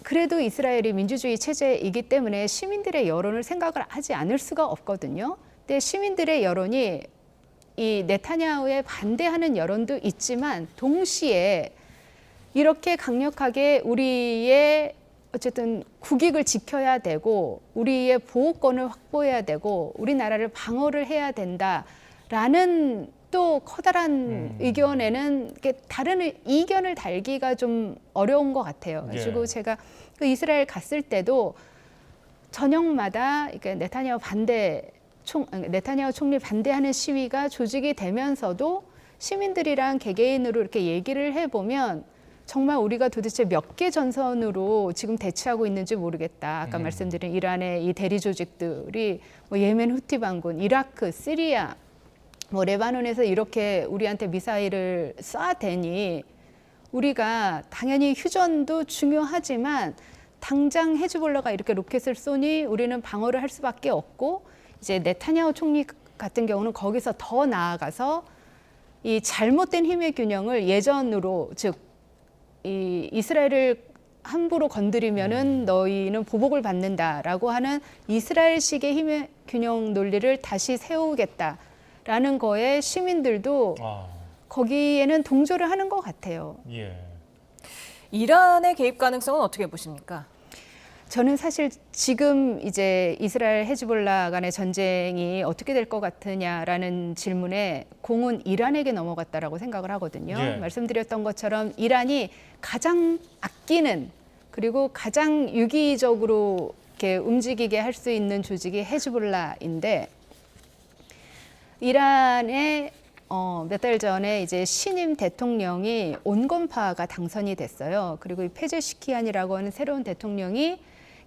그래도 이스라엘이 민주주의 체제이기 때문에 시민들의 여론을 생각을 하지 않을 수가 없거든요. 근데 시민들의 여론이 이 네타냐후에 반대하는 여론도 있지만 동시에 이렇게 강력하게 우리의 어쨌든 국익을 지켜야 되고 우리의 보호권을 확보해야 되고 우리나라를 방어를 해야 된다라는 또 커다란 의견에는 다른 이견을 달기가 좀 어려운 것 같아요. 그리고 제가 그 이스라엘 갔을 때도 저녁마다 이렇게 네타냐후 총리 반대하는 시위가 조직이 되면서도 시민들이랑 개개인으로 이렇게 얘기를 해보면 정말 우리가 도대체 몇 개 전선으로 지금 대치하고 있는지 모르겠다. 아까 말씀드린 이란의 이 대리 조직들이 뭐 예멘 후티 반군, 이라크, 시리아, 뭐 레바논에서 이렇게 우리한테 미사일을 쏴대니 우리가 당연히 휴전도 중요하지만 당장 헤즈볼라가 이렇게 로켓을 쏘니 우리는 방어를 할 수밖에 없고 이제 네타냐후 총리 같은 경우는 거기서 더 나아가서 이 잘못된 힘의 균형을 예전으로 즉 이 이스라엘을 함부로 건드리면은 너희는 보복을 받는다라고 하는 이스라엘식의 힘의 균형 논리를 다시 세우겠다라는 거에 시민들도 거기에는 동조를 하는 것 같아요. 이란의 개입 가능성은 어떻게 보십니까? 저는 사실 지금 이제 이스라엘 헤즈볼라 간의 전쟁이 어떻게 될 것 같으냐라는 질문에 공은 이란에게 넘어갔다라고 생각을 하거든요. 말씀드렸던 것처럼 이란이 가장 아끼는 그리고 가장 유기적으로 이렇게 움직이게 할 수 있는 조직이 헤즈볼라인데 이란의 몇 달 전에 이제 신임 대통령이 온건파가 당선이 됐어요. 그리고 이 페제시키안이라고 하는 새로운 대통령이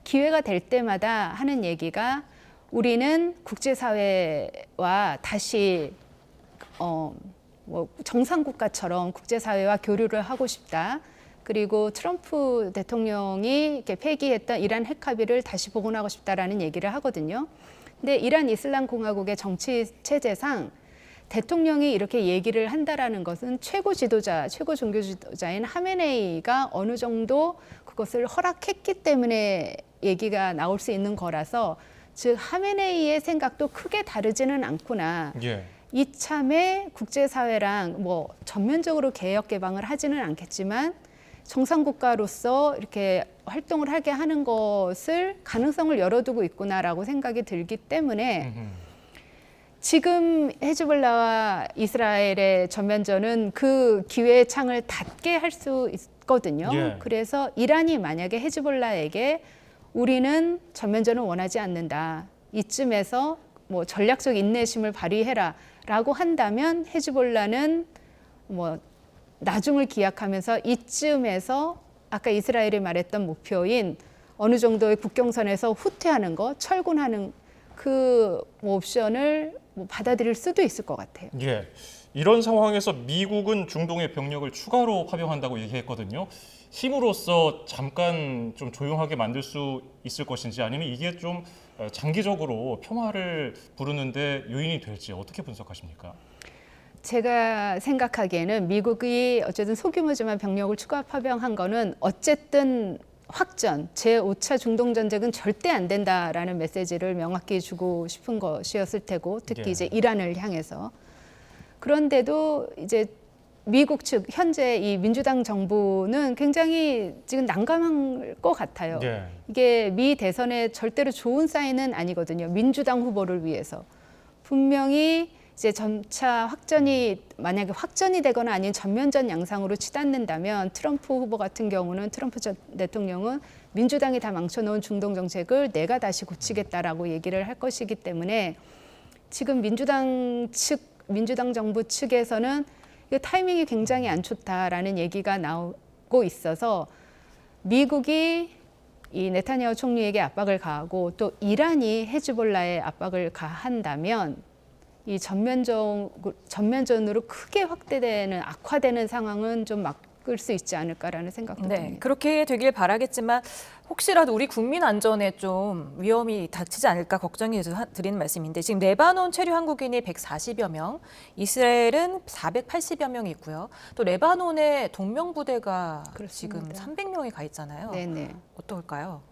기회가 될 때마다 하는 얘기가 우리는 국제사회와 다시 뭐 정상국가처럼 국제사회와 교류를 하고 싶다. 그리고 트럼프 대통령이 이렇게 폐기했던 이란 핵 합의를 다시 복원하고 싶다라는 얘기를 하거든요. 근데 이란 이슬람 공화국의 정치 체제상 대통령이 이렇게 얘기를 한다라는 것은 최고 지도자, 최고 종교 지도자인 하메네이가 어느 정도 그것을 허락했기 때문에 얘기가 나올 수 있는 거라서 즉 하메네이의 생각도 크게 다르지는 않구나. 이참에 국제사회랑 뭐 전면적으로 개혁 개방을 하지는 않겠지만 정상국가로서 이렇게 활동을 하게 하는 것을 가능성을 열어두고 있구나라고 생각이 들기 때문에 지금 헤즈볼라와 이스라엘의 전면전은 그 기회의 창을 닫게 할 수 있거든요. 그래서 이란이 만약에 헤즈볼라에게 우리는 전면전을 원하지 않는다. 이쯤에서 뭐 전략적 인내심을 발휘해라라고 한다면 헤즈볼라는 뭐 나중을 기약하면서 이쯤에서 아까 이스라엘이 말했던 목표인 어느 정도의 국경선에서 후퇴하는 거, 철군하는 그 옵션을 받아들일 수도 있을 것 같아요. 이런 상황에서 미국은 중동에 병력을 추가로 파병한다고 얘기했거든요. 힘으로써 잠깐 좀 조용하게 만들 수 있을 것인지 아니면 이게 좀 장기적으로 평화를 부르는데 요인이 될지 어떻게 분석하십니까? 제가 생각하기에는 미국이 어쨌든 소규모지만 병력을 추가 파병한 거는 어쨌든 확전, 제5차 중동 전쟁은 절대 안 된다라는 메시지를 명확히 주고 싶은 것이었을 테고 특히 이제 이란을 향해서 그런데도 이제 미국 측 현재 이 민주당 정부는 굉장히 지금 난감할 것 같아요. 이게 미 대선에 절대로 좋은 사인은 아니거든요. 민주당 후보를 위해서 분명히 이제 점차 확전이 만약에 확전이 되거나 아닌 전면전 양상으로 치닫는다면 트럼프 후보 같은 경우는 트럼프 전 대통령은 민주당이 다 망쳐놓은 중동 정책을 내가 다시 고치겠다라고 얘기를 할 것이기 때문에 지금 민주당 정부 측에서는 이 타이밍이 굉장히 안 좋다라는 얘기가 나오고 있어서 미국이 이 네타냐후 총리에게 압박을 가하고 또 이란이 헤즈볼라에 압박을 가한다면 이 전면전으로 크게 확대되는 악화되는 상황은 좀 막을 수 있지 않을까라는 생각도 듭니다. 그렇게 되길 바라겠지만 혹시라도 우리 국민 안전에 좀 위험이 닥치지 않을까 걱정이 돼서 드리는 말씀인데 지금 레바논 체류 한국인이 140여 명, 이스라엘은 480여 명이 있고요. 또 레바논에 동명부대가 지금 300명이 가 있잖아요. 어떨까요?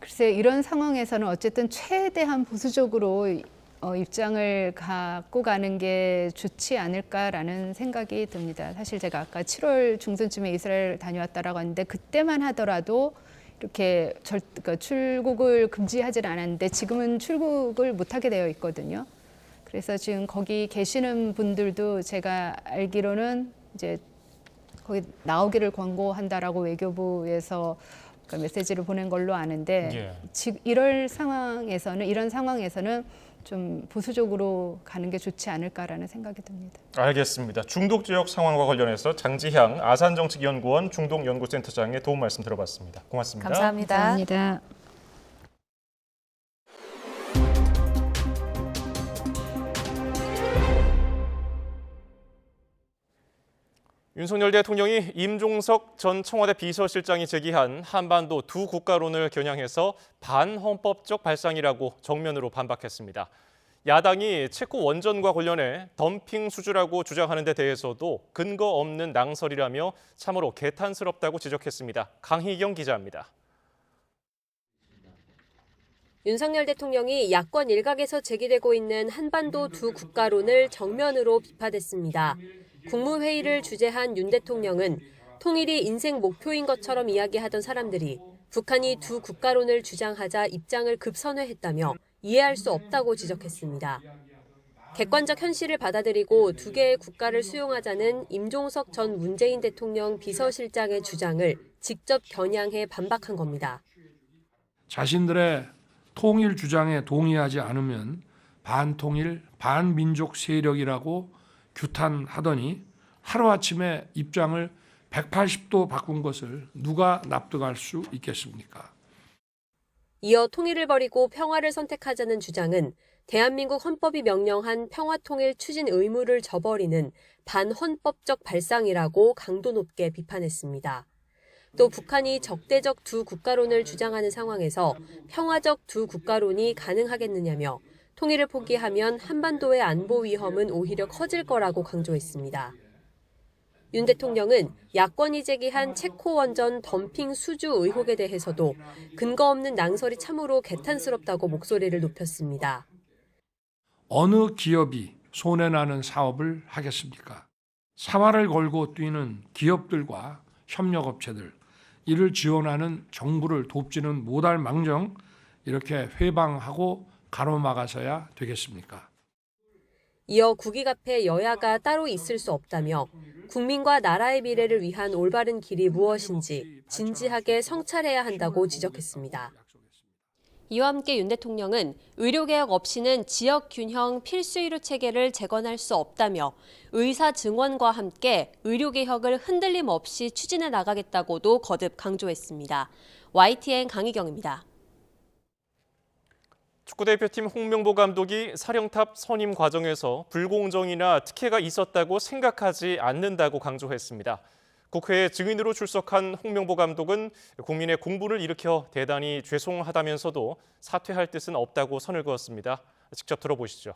글쎄 이런 상황에서는 어쨌든 최대한 보수적으로 입장을 갖고 가는 게 좋지 않을까라는 생각이 듭니다. 사실 제가 아까 7월 중순쯤에 이스라엘 다녀왔다라고 하는데 그때만 하더라도 이렇게 그러니까 출국을 금지하진 않았는데 지금은 출국을 못하게 되어 있거든요. 그래서 지금 거기 계시는 분들도 제가 알기로는 이제 거기 나오기를 권고한다라고 외교부에서 그러니까 메시지를 보낸 걸로 아는데 이런 상황에서는 좀 보수적으로 가는 게 좋지 않을까라는 생각이 듭니다. 알겠습니다. 중동 지역 상황과 관련해서 장지향 아산정책연구원 중동연구센터장의 도움 말씀 들어봤습니다. 고맙습니다. 감사합니다. 감사합니다. 윤석열 대통령이 임종석 전 청와대 비서실장이 제기한 한반도 두 국가론을 겨냥해서 반헌법적 발상이라고 정면으로 반박했습니다. 야당이 체코 원전과 관련해 덤핑 수주라고 주장하는 데 대해서도 근거 없는 낭설이라며 참으로 개탄스럽다고 지적했습니다. 강희경 기자입니다. 윤석열 대통령이 야권 일각에서 제기되고 있는 한반도 두 국가론을 정면으로 비판했습니다. 국무회의를 주재한 윤 대통령은 통일이 인생 목표인 것처럼 이야기하던 사람들이 북한이 두 국가론을 주장하자 입장을 급선회했다며 이해할 수 없다고 지적했습니다. 객관적 현실을 받아들이고 두 개의 국가를 수용하자는 임종석 전 문재인 대통령 비서실장의 주장을 직접 겨냥해 반박한 겁니다. 자신들의 통일 주장에 동의하지 않으면 반통일, 반민족 세력이라고 규탄하더니 하루아침에 입장을 180도 바꾼 것을 누가 납득할 수 있겠습니까? 이어 통일을 버리고 평화를 선택하자는 주장은 대한민국 헌법이 명령한 평화통일 추진 의무를 저버리는 반헌법적 발상이라고 강도 높게 비판했습니다. 또 북한이 적대적 두 국가론을 주장하는 상황에서 평화적 두 국가론이 가능하겠느냐며 통일을 포기하면 한반도의 안보 위험은 오히려 커질 거라고 강조했습니다. 윤 대통령은 야권이 제기한 체코 원전 덤핑 수주 의혹에 대해서도 근거 없는 낭설이 참으로 개탄스럽다고 목소리를 높였습니다. 어느 기업이 손해나는 사업을 하겠습니까? 사활을 걸고 뛰는 기업들과 협력업체들, 이를 지원하는 정부를 돕지는 못할 망정 이렇게 회방하고 가로막아서야 되겠습니까? 이어 국익 앞에 여야가 따로 있을 수 없다며 국민과 나라의 미래를 위한 올바른 길이 무엇인지 진지하게 성찰해야 한다고 지적했습니다. 이와 함께 윤 대통령은 의료개혁 없이는 지역균형 필수의료 체계를 재건할 수 없다며 의사 증원과 함께 의료개혁을 흔들림 없이 추진해 나가겠다고도 거듭 강조했습니다. YTN 강희경입니다. 축구대표팀 홍명보 감독이 사령탑 선임 과정에서 불공정이나 특혜가 있었다고 생각하지 않는다고 강조했습니다. 국회에 증인으로 출석한 홍명보 감독은 국민의 공분을 일으켜 대단히 죄송하다면서도 사퇴할 뜻은 없다고 선을 그었습니다. 직접 들어보시죠.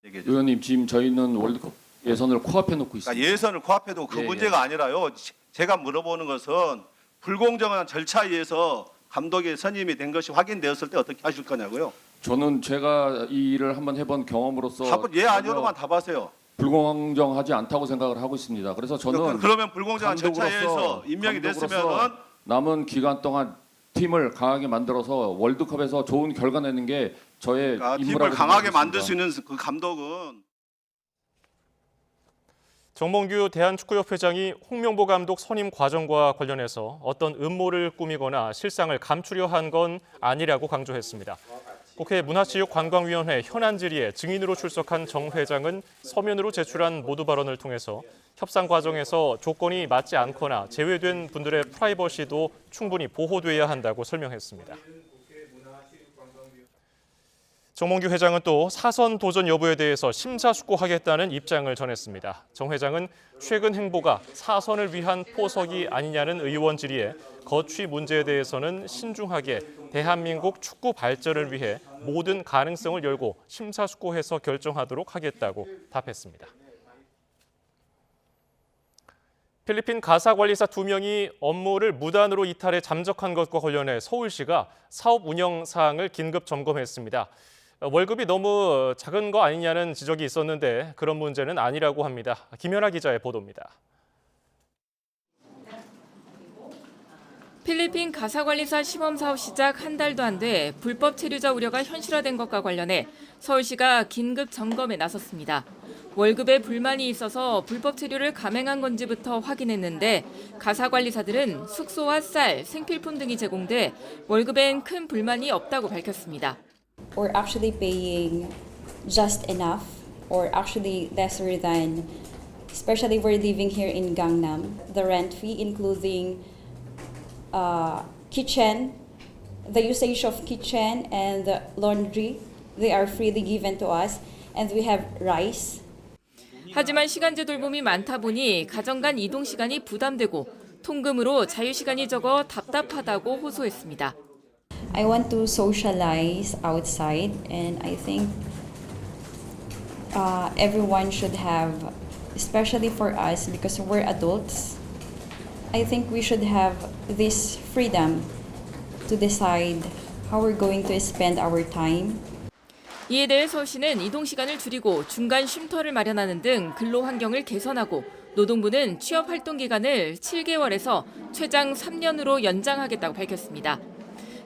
의원님, 지금 저희는 월드컵 예선을 코앞에 놓고 있습니다. 그러니까 예선을 코앞에 두고 그 문제가 아니라요. 제가 물어보는 것은 불공정한 절차에 의해서 감독이 선임이 된 것이 확인되었을 때 어떻게 하실 거냐고요. 저는 제가 이 일을 한번 해본 경험으로서 예 아니오로만 답하세요. 불공정하지 않다고 생각을 하고 있습니다. 그래서 저는 그러면 불공정한 절차에 의해서 임명이 됐으면은 남은 기간 동안 팀을 강하게 만들어서 월드컵에서 좋은 결과 내는 게 저의 임무라고 팀을 강하게 생각했습니다. 만들 수 있는 그 감독은 정몽규 대한축구협회장이 홍명보 감독 선임 과정과 관련해서 어떤 음모를 꾸미거나 실상을 감추려 한 건 아니라고 강조했습니다. 국회 문화체육관광위원회 현안 질의에 증인으로 출석한 정 회장은 서면으로 제출한 모두 발언을 통해서 협상 과정에서 조건이 맞지 않거나 제외된 분들의 프라이버시도 충분히 보호돼야 한다고 설명했습니다. 정몽규 회장은 또 사선 도전 여부에 대해서 심사숙고하겠다는 입장을 전했습니다. 정 회장은 최근 행보가 사선을 위한 포석이 아니냐는 의원 질의에 거취 문제에 대해서는 신중하게 대한민국 축구 발전을 위해 모든 가능성을 열고 심사숙고해서 결정하도록 하겠다고 답했습니다. 필리핀 가사관리사 2명이 업무를 무단으로 이탈해 잠적한 것과 관련해 서울시가 사업 운영 사항을 긴급 점검했습니다. 월급이 너무 작은 거 아니냐는 지적이 있었는데 그런 문제는 아니라고 합니다. 김연아 기자의 보도입니다. 필리핀 가사관리사 시범 사업 시작 한 달도 안 돼 불법 체류자 우려가 현실화된 것과 관련해 서울시가 긴급 점검에 나섰습니다. 월급에 불만이 있어서 불법 체류를 감행한 건지부터 확인했는데 가사관리사들은 숙소와 쌀, 생필품 등이 제공돼 월급엔 큰 불만이 없다고 밝혔습니다. We're actually paying just enough or actually lesser than, especially we're living here in Gangnam, the rent fee including kitchen, the usage of kitchen and the laundry, they are freely given to us, and we have rice. 하지만 시간제 돌봄이 많다 보니 가정 간 이동 시간이 부담되고 통금으로 자유 시간이 적어 답답하다고 호소했습니다. I want to socialize outside, and I think everyone should have, especially for us because we're adults, I think we should have this freedom to decide how we're going to spend our time. 이에 대해 서울시는 이동 시간을 줄이고 중간 쉼터를 마련하는 등 근로 환경을 개선하고 노동부는 취업 활동 기간을 7개월에서 최장 3년으로 연장하겠다고 밝혔습니다.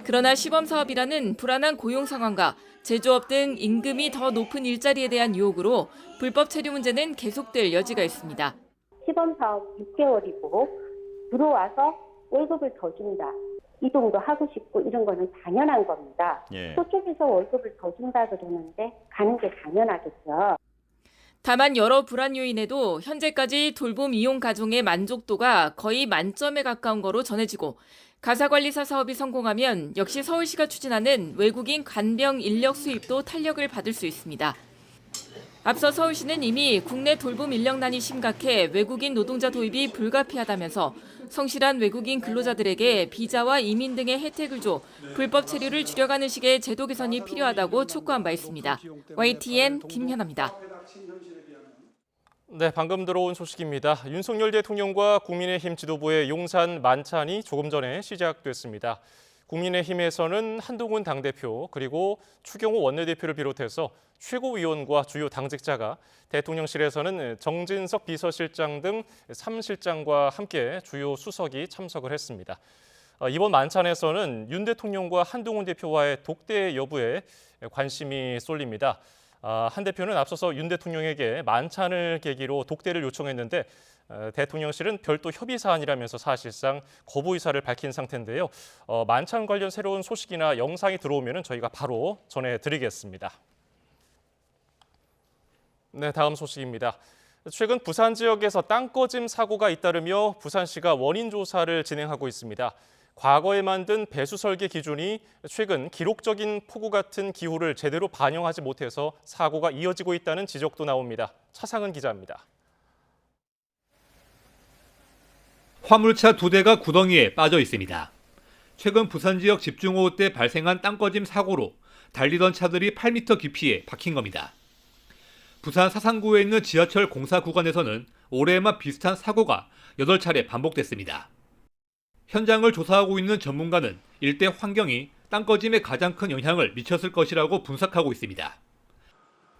그러나 시범 사업이라는 불안한 고용 상황과 제조업 등 임금이 더 높은 일자리에 대한 유혹으로 불법 체류 문제는 계속될 여지가 있습니다. 시범 사업 6개월이고 들어와서 월급을 더 준다. 이동도 하고 싶고 이런 거는 당연한 겁니다. 저쪽에서 월급을 더 준다 그러는데 가는 게 당연하겠죠. 다만 여러 불안 요인에도 현재까지 돌봄 이용 가정의 만족도가 거의 만점에 가까운 거로 전해지고 가사관리사 사업이 성공하면 역시 서울시가 추진하는 외국인 간병 인력 수입도 탄력을 받을 수 있습니다. 앞서 서울시는 이미 국내 돌봄 인력난이 심각해 외국인 노동자 도입이 불가피하다면서 성실한 외국인 근로자들에게 비자와 이민 등의 혜택을 줘 불법 체류를 줄여가는 식의 제도 개선이 필요하다고 촉구한 바 있습니다. YTN 김현아입니다. 네, 방금 들어온 소식입니다. 윤석열 대통령과 국민의힘 지도부의 용산 만찬이 조금 전에 시작됐습니다. 국민의힘에서는 한동훈 당대표 그리고 추경호 원내대표를 비롯해서 최고위원과 주요 당직자가, 대통령실에서는 정진석 비서실장 등 3실장과 함께 주요 수석이 참석을 했습니다. 이번 만찬에서는 윤 대통령과 한동훈 대표와의 독대 여부에 관심이 쏠립니다. 한 대표는 앞서서 윤 대통령에게 만찬을 계기로 독대를 요청했는데 대통령실은 별도 협의 사안이라면서 사실상 거부 의사를 밝힌 상태인데요. 만찬 관련 새로운 소식이나 영상이 들어오면 저희가 바로 전해드리겠습니다. 네, 다음 소식입니다. 최근 부산 지역에서 땅꺼짐 사고가 잇따르며 부산시가 원인 조사를 진행하고 있습니다. 과거에 만든 배수 설계 기준이 최근 기록적인 폭우 같은 기후를 제대로 반영하지 못해서 사고가 이어지고 있다는 지적도 나옵니다. 차상은 기자입니다. 화물차 2대가 구덩이에 빠져 있습니다. 최근 부산 지역 집중호우 때 발생한 땅꺼짐 사고로 달리던 차들이 8m 깊이에 박힌 겁니다. 부산 사상구에 있는 지하철 공사 구간에서는 올해에만 비슷한 사고가 8차례 반복됐습니다. 현장을 조사하고 있는 전문가는 일대 환경이 땅꺼짐에 가장 큰 영향을 미쳤을 것이라고 분석하고 있습니다.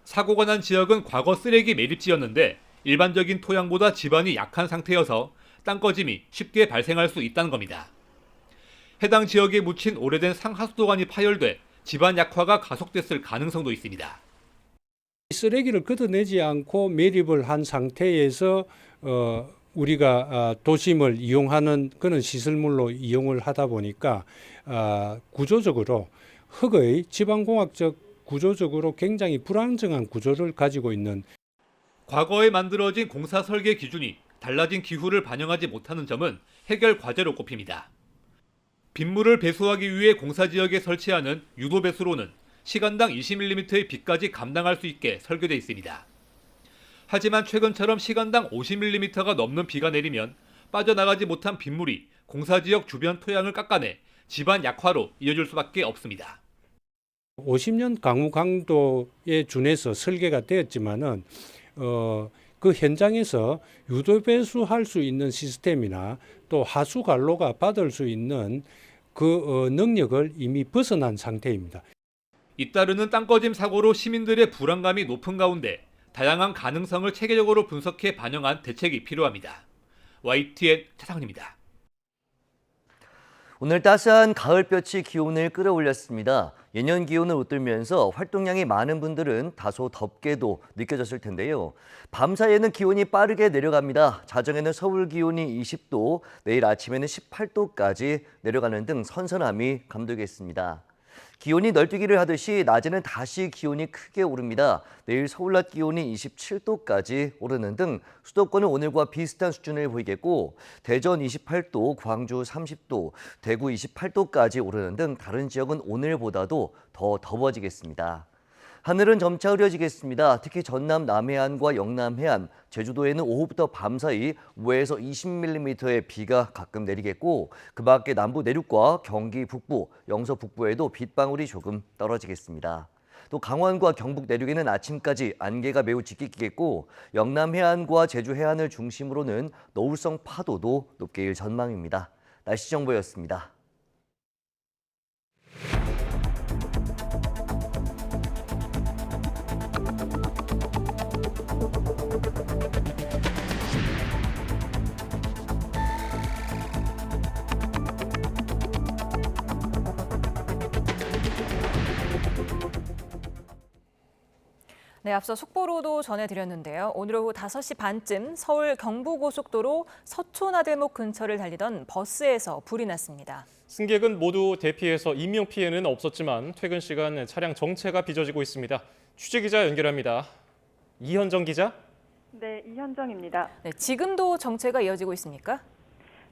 사고가 난 지역은 과거 쓰레기 매립지였는데 일반적인 토양보다 지반이 약한 상태여서 땅꺼짐이 쉽게 발생할 수 있다는 겁니다. 해당 지역에 묻힌 오래된 상하수도관이 파열돼 지반 약화가 가속됐을 가능성도 있습니다. 쓰레기를 걷어내지 않고 매립을 한 상태에서 우리가 도심을 이용하는 그런 시설물로 이용을 하다 보니까 구조적으로 흙의 지방공학적 구조적으로 굉장히 불안정한 구조를 가지고 있는, 과거에 만들어진 공사 설계 기준이 달라진 기후를 반영하지 못하는 점은 해결 과제로 꼽힙니다. 빗물을 배수하기 위해 공사 지역에 설치하는 유도 배수로는 시간당 20mm의 비까지 감당할 수 있게 설계돼 있습니다. 하지만 최근처럼 시간당 50mm가 넘는 비가 내리면 빠져나가지 못한 빗물이 공사지역 주변 토양을 깎아내 지반 약화로 이어질 수밖에 없습니다. 50년 강우 강도에 준해서 설계가 되었지만은 그 현장에서 유도 배수할 수 있는 시스템이나 또 하수 관로가 받을 수 있는 그 능력을 이미 벗어난 상태입니다. 잇따르는 땅꺼짐 사고로 시민들의 불안감이 높은 가운데 다양한 가능성을 체계적으로 분석해 반영한 대책이 필요합니다. YTN 차상훈입니다. 오늘 따스한 가을볕이 기온을 끌어올렸습니다. 예년 기온을 웃돌면서 활동량이 많은 분들은 다소 덥게도 느껴졌을 텐데요. 밤 사이에는 기온이 빠르게 내려갑니다. 자정에는 서울 기온이 20도, 내일 아침에는 18도까지 내려가는 등 선선함이 감돌겠습니다. 기온이 널뛰기를 하듯이 낮에는 다시 기온이 크게 오릅니다. 내일 서울 낮 기온이 27도까지 오르는 등 수도권은 오늘과 비슷한 수준을 보이겠고 대전 28도, 광주 30도, 대구 28도까지 오르는 등 다른 지역은 오늘보다도 더 더워지겠습니다. 하늘은 점차 흐려지겠습니다. 특히 전남 남해안과 영남 해안, 제주도에는 오후부터 밤 사이 5에서 20mm의 비가 가끔 내리겠고 그 밖에 남부 내륙과 경기 북부, 영서 북부에도 빗방울이 조금 떨어지겠습니다. 또 강원과 경북 내륙에는 아침까지 안개가 매우 짙게 끼겠고 영남 해안과 제주 해안을 중심으로는 노을성 파도도 높게 일 전망입니다. 날씨 정보였습니다. 네, 앞서 속보로도 전해드렸는데요. 오늘 오후 5시 반쯤 서울 경부고속도로 서초나들목 근처를 달리던 버스에서 불이 났습니다. 승객은 모두 대피해서 인명피해는 없었지만 퇴근 시간 차량 정체가 빚어지고 있습니다. 취재기자 연결합니다. 이현정 기자. 네, 이현정입니다. 네, 지금도 정체가 이어지고 있습니까?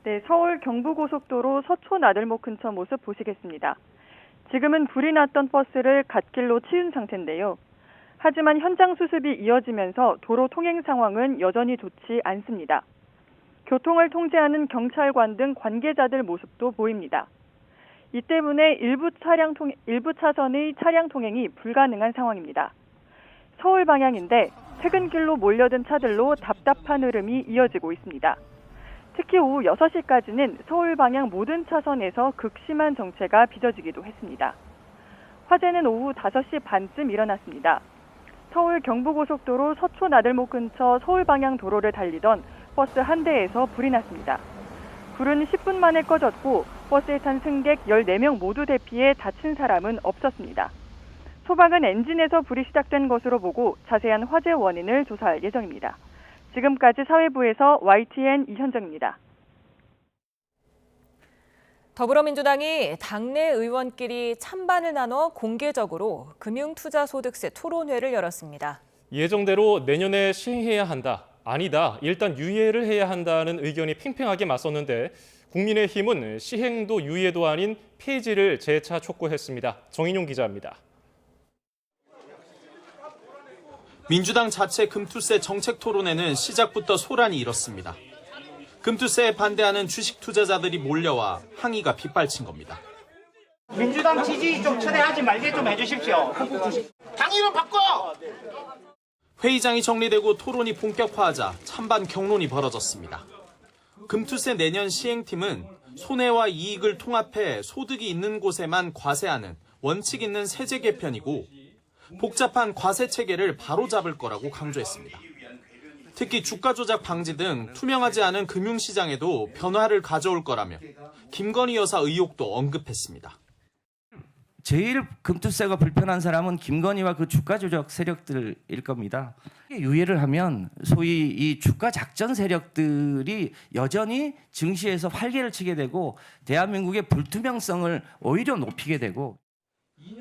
네, 서울 경부고속도로 서초나들목 근처 모습 보시겠습니다. 지금은 불이 났던 버스를 갓길로 치운 상태인데요. 하지만 현장 수습이 이어지면서 도로 통행 상황은 여전히 좋지 않습니다. 교통을 통제하는 경찰관 등 관계자들 모습도 보입니다. 이 때문에 일부 차선의 차량 통행이 불가능한 상황입니다. 서울 방향인데 퇴근길로 몰려든 차들로 답답한 흐름이 이어지고 있습니다. 특히 오후 6시까지는 서울 방향 모든 차선에서 극심한 정체가 빚어지기도 했습니다. 화재는 오후 5시 반쯤 일어났습니다. 서울 경부고속도로 서초나들목 근처 서울 방향 도로를 달리던 버스 한 대에서 불이 났습니다. 불은 10분 만에 꺼졌고 버스에 탄 승객 14명 모두 대피해 다친 사람은 없었습니다. 소방은 엔진에서 불이 시작된 것으로 보고 자세한 화재 원인을 조사할 예정입니다. 지금까지 사회부에서 YTN 이현정입니다. 더불어민주당이 당내 의원끼리 찬반을 나눠 공개적으로 금융투자소득세 토론회를 열었습니다. 예정대로 내년에 시행해야 한다. 아니다. 일단 유예를 해야 한다는 의견이 팽팽하게 맞섰는데 국민의힘은 시행도 유예도 아닌 폐지를 재차 촉구했습니다. 정인용 기자입니다. 민주당 자체 금투세 정책 토론회는 시작부터 소란이 일었습니다. 금투세에 반대하는 주식 투자자들이 몰려와 항의가 빗발친 겁니다. 민주당 지지 좀 초대하지 말게 좀 해주십시오. 당 이름 바꿔! 회의장이 정리되고 토론이 본격화하자 찬반 경론이 벌어졌습니다. 금투세 내년 시행팀은 손해와 이익을 통합해 소득이 있는 곳에만 과세하는 원칙 있는 세제 개편이고 복잡한 과세 체계를 바로잡을 거라고 강조했습니다. 특히 주가 조작 방지 등 투명하지 않은 금융시장에도 변화를 가져올 거라며 김건희 여사 의혹도 언급했습니다. 제일 금투세가 불편한 사람은 김건희와 그 주가 조작 세력들일 겁니다. 유예를 하면 소위 이 주가 작전 세력들이 여전히 증시에서 활개를 치게 되고 대한민국의 불투명성을 오히려 높이게 되고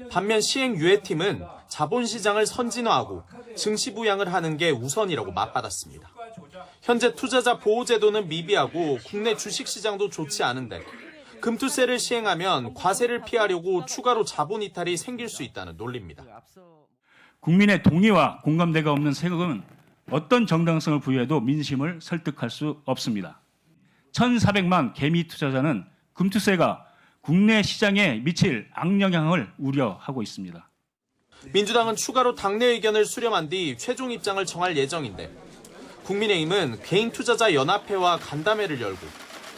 반면 시행 유예팀은 자본시장을 선진화하고 증시 부양을 하는 게 우선이라고 맞받았습니다. 현재 투자자 보호제도는 미비하고 국내 주식시장도 좋지 않은데 금투세를 시행하면 과세를 피하려고 추가로 자본 이탈이 생길 수 있다는 논리입니다. 국민의 동의와 공감대가 없는 세금은 어떤 정당성을 부여해도 민심을 설득할 수 없습니다. 1,400만 개미 투자자는 금투세가 국내 시장에 미칠 악영향을 우려하고 있습니다. 민주당은 추가로 당내 의견을 수렴한 뒤 최종 입장을 정할 예정인데 국민의힘은 개인투자자연합회와 간담회를 열고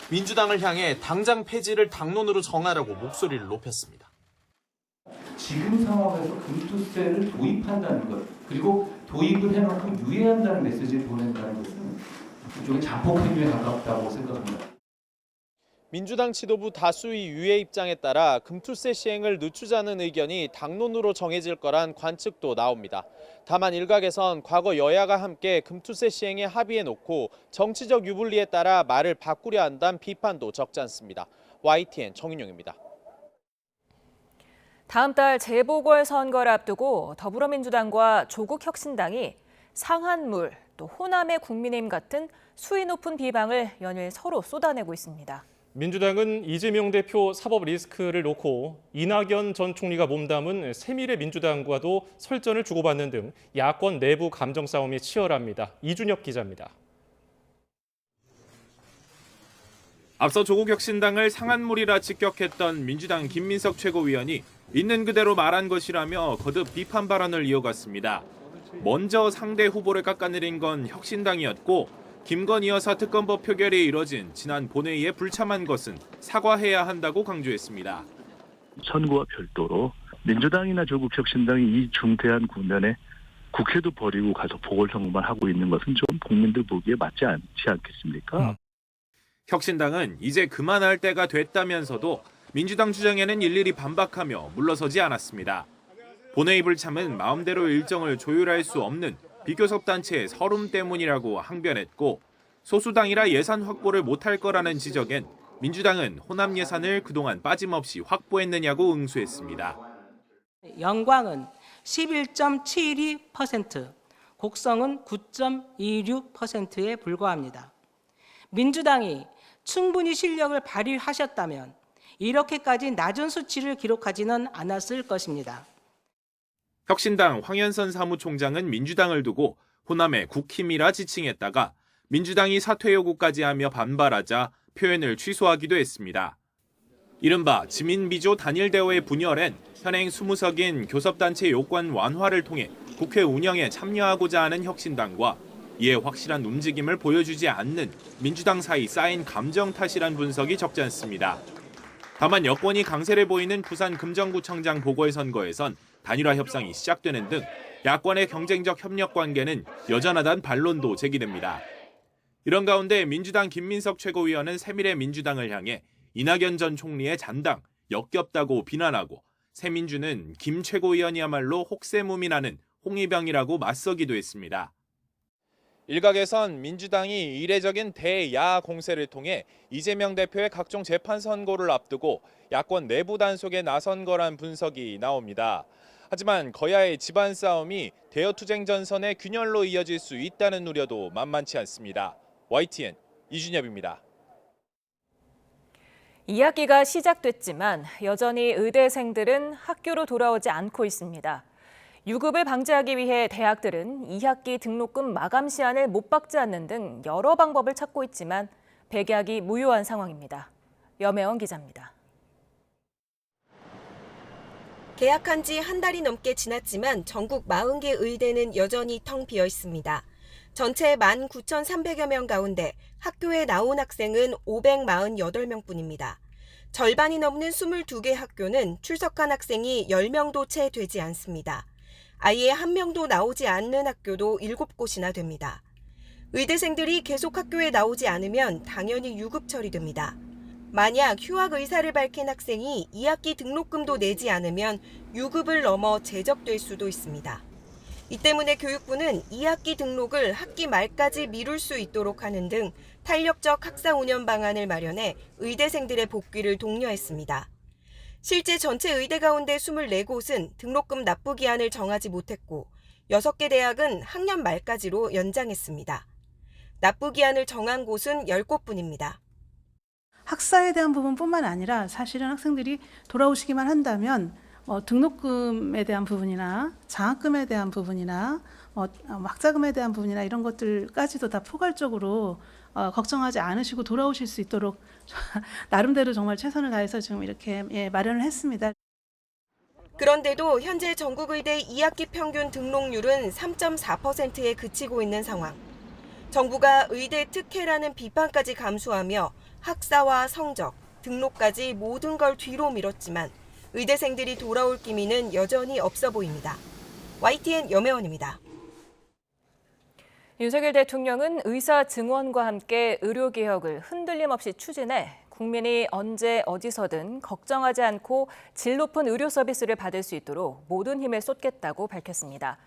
민주당을 향해 당장 폐지를 당론으로 정하라고 목소리를 높였습니다. 지금 상황에서 금투세를 도입한다는 것, 그리고 도입을 해놓고 유예한다는 메시지를 보낸다는 것은 일종의 자폭 행위에 가깝다고 생각합니다. 민주당 지도부 다수의 유예 입장에 따라 금투세 시행을 늦추자는 의견이 당론으로 정해질 거란 관측도 나옵니다. 다만 일각에선 과거 여야가 함께 금투세 시행에 합의해놓고 정치적 유불리에 따라 말을 바꾸려 한다는 비판도 적지 않습니다. YTN 정인용입니다. 다음 달 재보궐선거를 앞두고 더불어민주당과 조국혁신당이 상한물, 또 호남의 국민의힘 같은 수위 높은 비방을 연일 서로 쏟아내고 있습니다. 민주당은 이재명 대표 사법 리스크를 놓고 이낙연 전 총리가 몸담은 새미래 민주당과도 설전을 주고받는 등 야권 내부 감정 싸움이 치열합니다. 이준혁 기자입니다. 앞서 조국혁신당을 상한물이라 직격했던 민주당 김민석 최고위원이 있는 그대로 말한 것이라며 거듭 비판 발언을 이어갔습니다. 먼저 상대 후보를 깎아내린 건 혁신당이었고 김건희 여사 특검법 표결이 이뤄진 지난 본회의에 불참한 것은 사과해야 한다고 강조했습니다. 선거와 별도로 민주당이나 조국혁신당이 이 중대한 국면에 국회도 버리고 가서 보궐선거만 하고 있는 것은 좀 국민들 보기에 맞지 않지 않겠습니까? 혁신당은 이제 그만할 때가 됐다면서도 민주당 주장에는 일일이 반박하며 물러서지 않았습니다. 본회의 불참은 마음대로 일정을 조율할 수 없는 비교섭단체의 서름 때문이라고 항변했고 소수당이라 예산 확보를 못할 거라는 지적엔 민주당은 호남 예산을 그동안 빠짐없이 확보했느냐고 응수했습니다. 영광은 11.72%, 곡성은 9.26%에 불과합니다. 민주당이 충분히 실력을 발휘하셨다면 이렇게까지 낮은 수치를 기록하지는 않았을 것입니다. 혁신당 황현선 사무총장은 민주당을 두고 호남의 국힘이라 지칭했다가 민주당이 사퇴 요구까지 하며 반발하자 표현을 취소하기도 했습니다. 이른바 지민비조 단일대오의 분열엔 현행 20석인 교섭단체 요건 완화를 통해 국회 운영에 참여하고자 하는 혁신당과 이에 확실한 움직임을 보여주지 않는 민주당 사이 쌓인 감정 탓이란 분석이 적지 않습니다. 다만 여권이 강세를 보이는 부산 금정구청장 보궐선거에선 단일화 협상이 시작되는 등 야권의 경쟁적 협력 관계는 여전하다는 반론도 제기됩니다. 이런 가운데 민주당 김민석 최고위원은 새미래 민주당을 향해 이낙연 전 총리의 잔당, 역겹다고 비난하고 새민주는 김 최고위원이야말로 혹세무민하는 홍위병이라고 맞서기도 했습니다. 일각에선 민주당이 이례적인 대야 공세를 통해 이재명 대표의 각종 재판 선고를 앞두고 야권 내부 단속에 나선 거란 분석이 나옵니다. 하지만 거야의 집안 싸움이 대여투쟁 전선의 균열로 이어질 수 있다는 우려도 만만치 않습니다. YTN 이준엽입니다. 2학기가 시작됐지만 여전히 의대생들은 학교로 돌아오지 않고 있습니다. 유급을 방지하기 위해 대학들은 2학기 등록금 마감 시한을 못 박지 않는 등 여러 방법을 찾고 있지만 백약이 무효한 상황입니다. 염혜원 기자입니다. 개학한 지 한 달이 넘게 지났지만 전국 40개 의대는 여전히 텅 비어 있습니다. 전체 19,300여 명 가운데 학교에 나온 학생은 548명뿐입니다. 절반이 넘는 22개 학교는 출석한 학생이 10명도 채 되지 않습니다. 아예 한 명도 나오지 않는 학교도 7곳이나 됩니다. 의대생들이 계속 학교에 나오지 않으면 당연히 유급 처리됩니다. 만약 휴학 의사를 밝힌 학생이 2학기 등록금도 내지 않으면 유급을 넘어 제적될 수도 있습니다. 이 때문에 교육부는 2학기 등록을 학기 말까지 미룰 수 있도록 하는 등 탄력적 학사 운영 방안을 마련해 의대생들의 복귀를 독려했습니다. 실제 전체 의대 가운데 24곳은 등록금 납부 기한을 정하지 못했고 6개 대학은 학년 말까지로 연장했습니다. 납부 기한을 정한 곳은 10곳뿐입니다. 학사에 대한 부분뿐만 아니라 사실은 학생들이 돌아오시기만 한다면 등록금에 대한 부분이나 장학금에 대한 부분이나 학자금에 대한 부분이나 이런 것들까지도 다 포괄적으로 걱정하지 않으시고 돌아오실 수 있도록 나름대로 정말 최선을 다해서 지금 이렇게 마련을 했습니다. 그런데도 현재 전국의대 2학기 평균 등록률은 3.4%에 그치고 있는 상황. 정부가 의대 특혜라는 비판까지 감수하며 학사와 성적, 등록까지 모든 걸 뒤로 밀었지만 의대생들이 돌아올 기미는 여전히 없어 보입니다. YTN 염혜원입니다. 윤석열 대통령은 의사 증원과 함께 의료개혁을 흔들림 없이 추진해 국민이 언제 어디서든 걱정하지 않고 질 높은 의료 서비스를 받을 수 있도록 모든 힘을 쏟겠다고 밝혔습니다.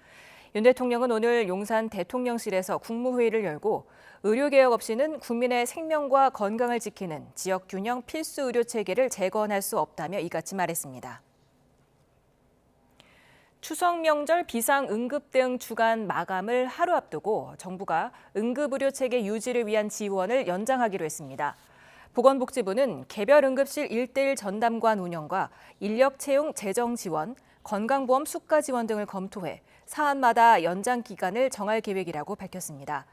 윤 대통령은 오늘 용산 대통령실에서 국무회의를 열고 의료개혁 없이는 국민의 생명과 건강을 지키는 지역균형 필수 의료체계를 재건할 수 없다며 이같이 말했습니다. 추석 명절 비상응급대응 주간 마감을 하루 앞두고 정부가 응급의료체계 유지를 위한 지원을 연장하기로 했습니다. 보건복지부는 개별 응급실 1:1 전담관 운영과 인력 채용 재정 지원, 건강보험 수가 지원 등을 검토해 사안마다 연장 기간을 정할 계획이라고 밝혔습니다.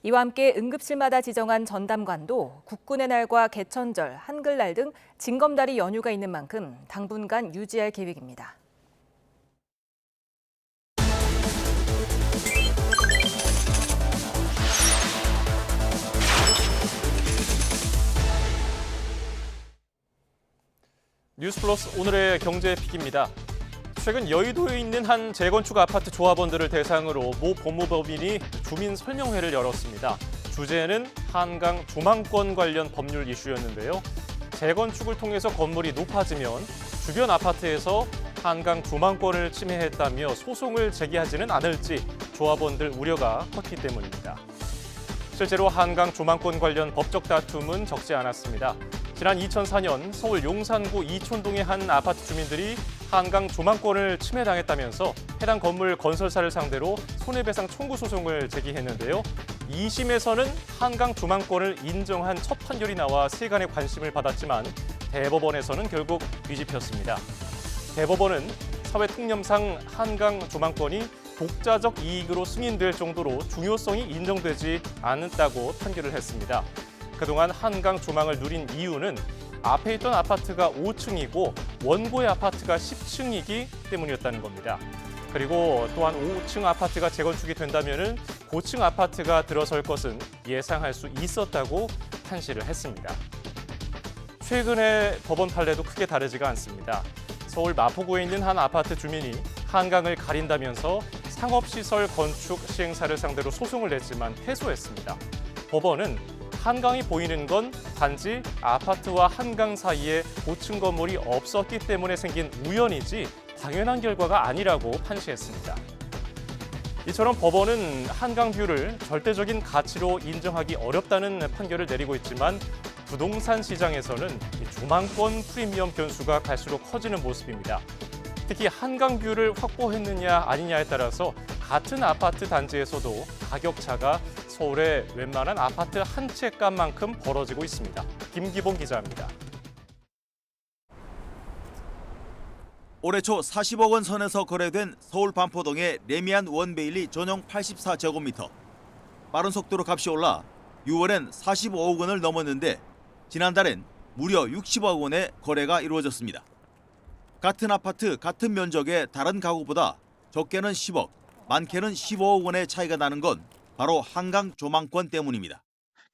이와 함께 응급실마다 지정한 전담관도 국군의 날과 개천절, 한글날 등 징검다리 연휴가 있는 만큼 당분간 유지할 계획입니다. 뉴스플러스 오늘의 경제픽입니다. 최근 여의도에 있는 한 재건축 아파트 조합원들을 대상으로 모 법무법인이 주민 설명회를 열었습니다. 주제는 한강 조망권 관련 법률 이슈였는데요. 재건축을 통해서 건물이 높아지면 주변 아파트에서 한강 조망권을 침해했다며 소송을 제기하지는 않을지 조합원들 우려가 컸기 때문입니다. 실제로 한강 조망권 관련 법적 다툼은 적지 않았습니다. 지난 2004년 서울 용산구 이촌동의 한 아파트 주민들이 한강 조망권을 침해당했다면서 해당 건물 건설사를 상대로 손해배상 청구 소송을 제기했는데요. 2심에서는 한강 조망권을 인정한 첫 판결이 나와 세간의 관심을 받았지만 대법원에서는 결국 뒤집혔습니다. 대법원은 사회통념상 한강 조망권이 독자적 이익으로 승인될 정도로 중요성이 인정되지 않았다고 판결을 했습니다. 그동안 한강 조망을 누린 이유는 앞에 있던 아파트가 5층이고 원고의 아파트가 10층이기 때문이었다는 겁니다. 그리고 또한 5층 아파트가 재건축이 된다면 고층 아파트가 들어설 것은 예상할 수 있었다고 판시를 했습니다. 최근의 법원 판례도 크게 다르지가 않습니다. 서울 마포구에 있는 한 아파트 주민이 한강을 가린다면서 상업시설 건축 시행사를 상대로 소송을 냈지만 패소했습니다. 법원은 한강이 보이는 건 단지 아파트와 한강 사이에 고층 건물이 없었기 때문에 생긴 우연이지 당연한 결과가 아니라고 판시했습니다. 이처럼 법원은 한강 뷰를 절대적인 가치로 인정하기 어렵다는 판결을 내리고 있지만 부동산 시장에서는 조망권 프리미엄 변수가 갈수록 커지는 모습입니다. 특히 한강 뷰를 확보했느냐 아니냐에 따라서 같은 아파트 단지에서도 가격차가 서울의 웬만한 아파트 한 채 값만큼 벌어지고 있습니다. 김기봉 기자입니다. 올해 초 40억 원 선에서 거래된 서울 반포동의 레미안 원베일리 전용 84제곱미터. 빠른 속도로 값이 올라 6월엔 45억 원을 넘었는데 지난달엔 무려 60억 원의 거래가 이루어졌습니다. 같은 아파트, 같은 면적의 다른 가구보다 적게는 10억, 많게는 15억 원의 차이가 나는 건 바로 한강 조망권 때문입니다.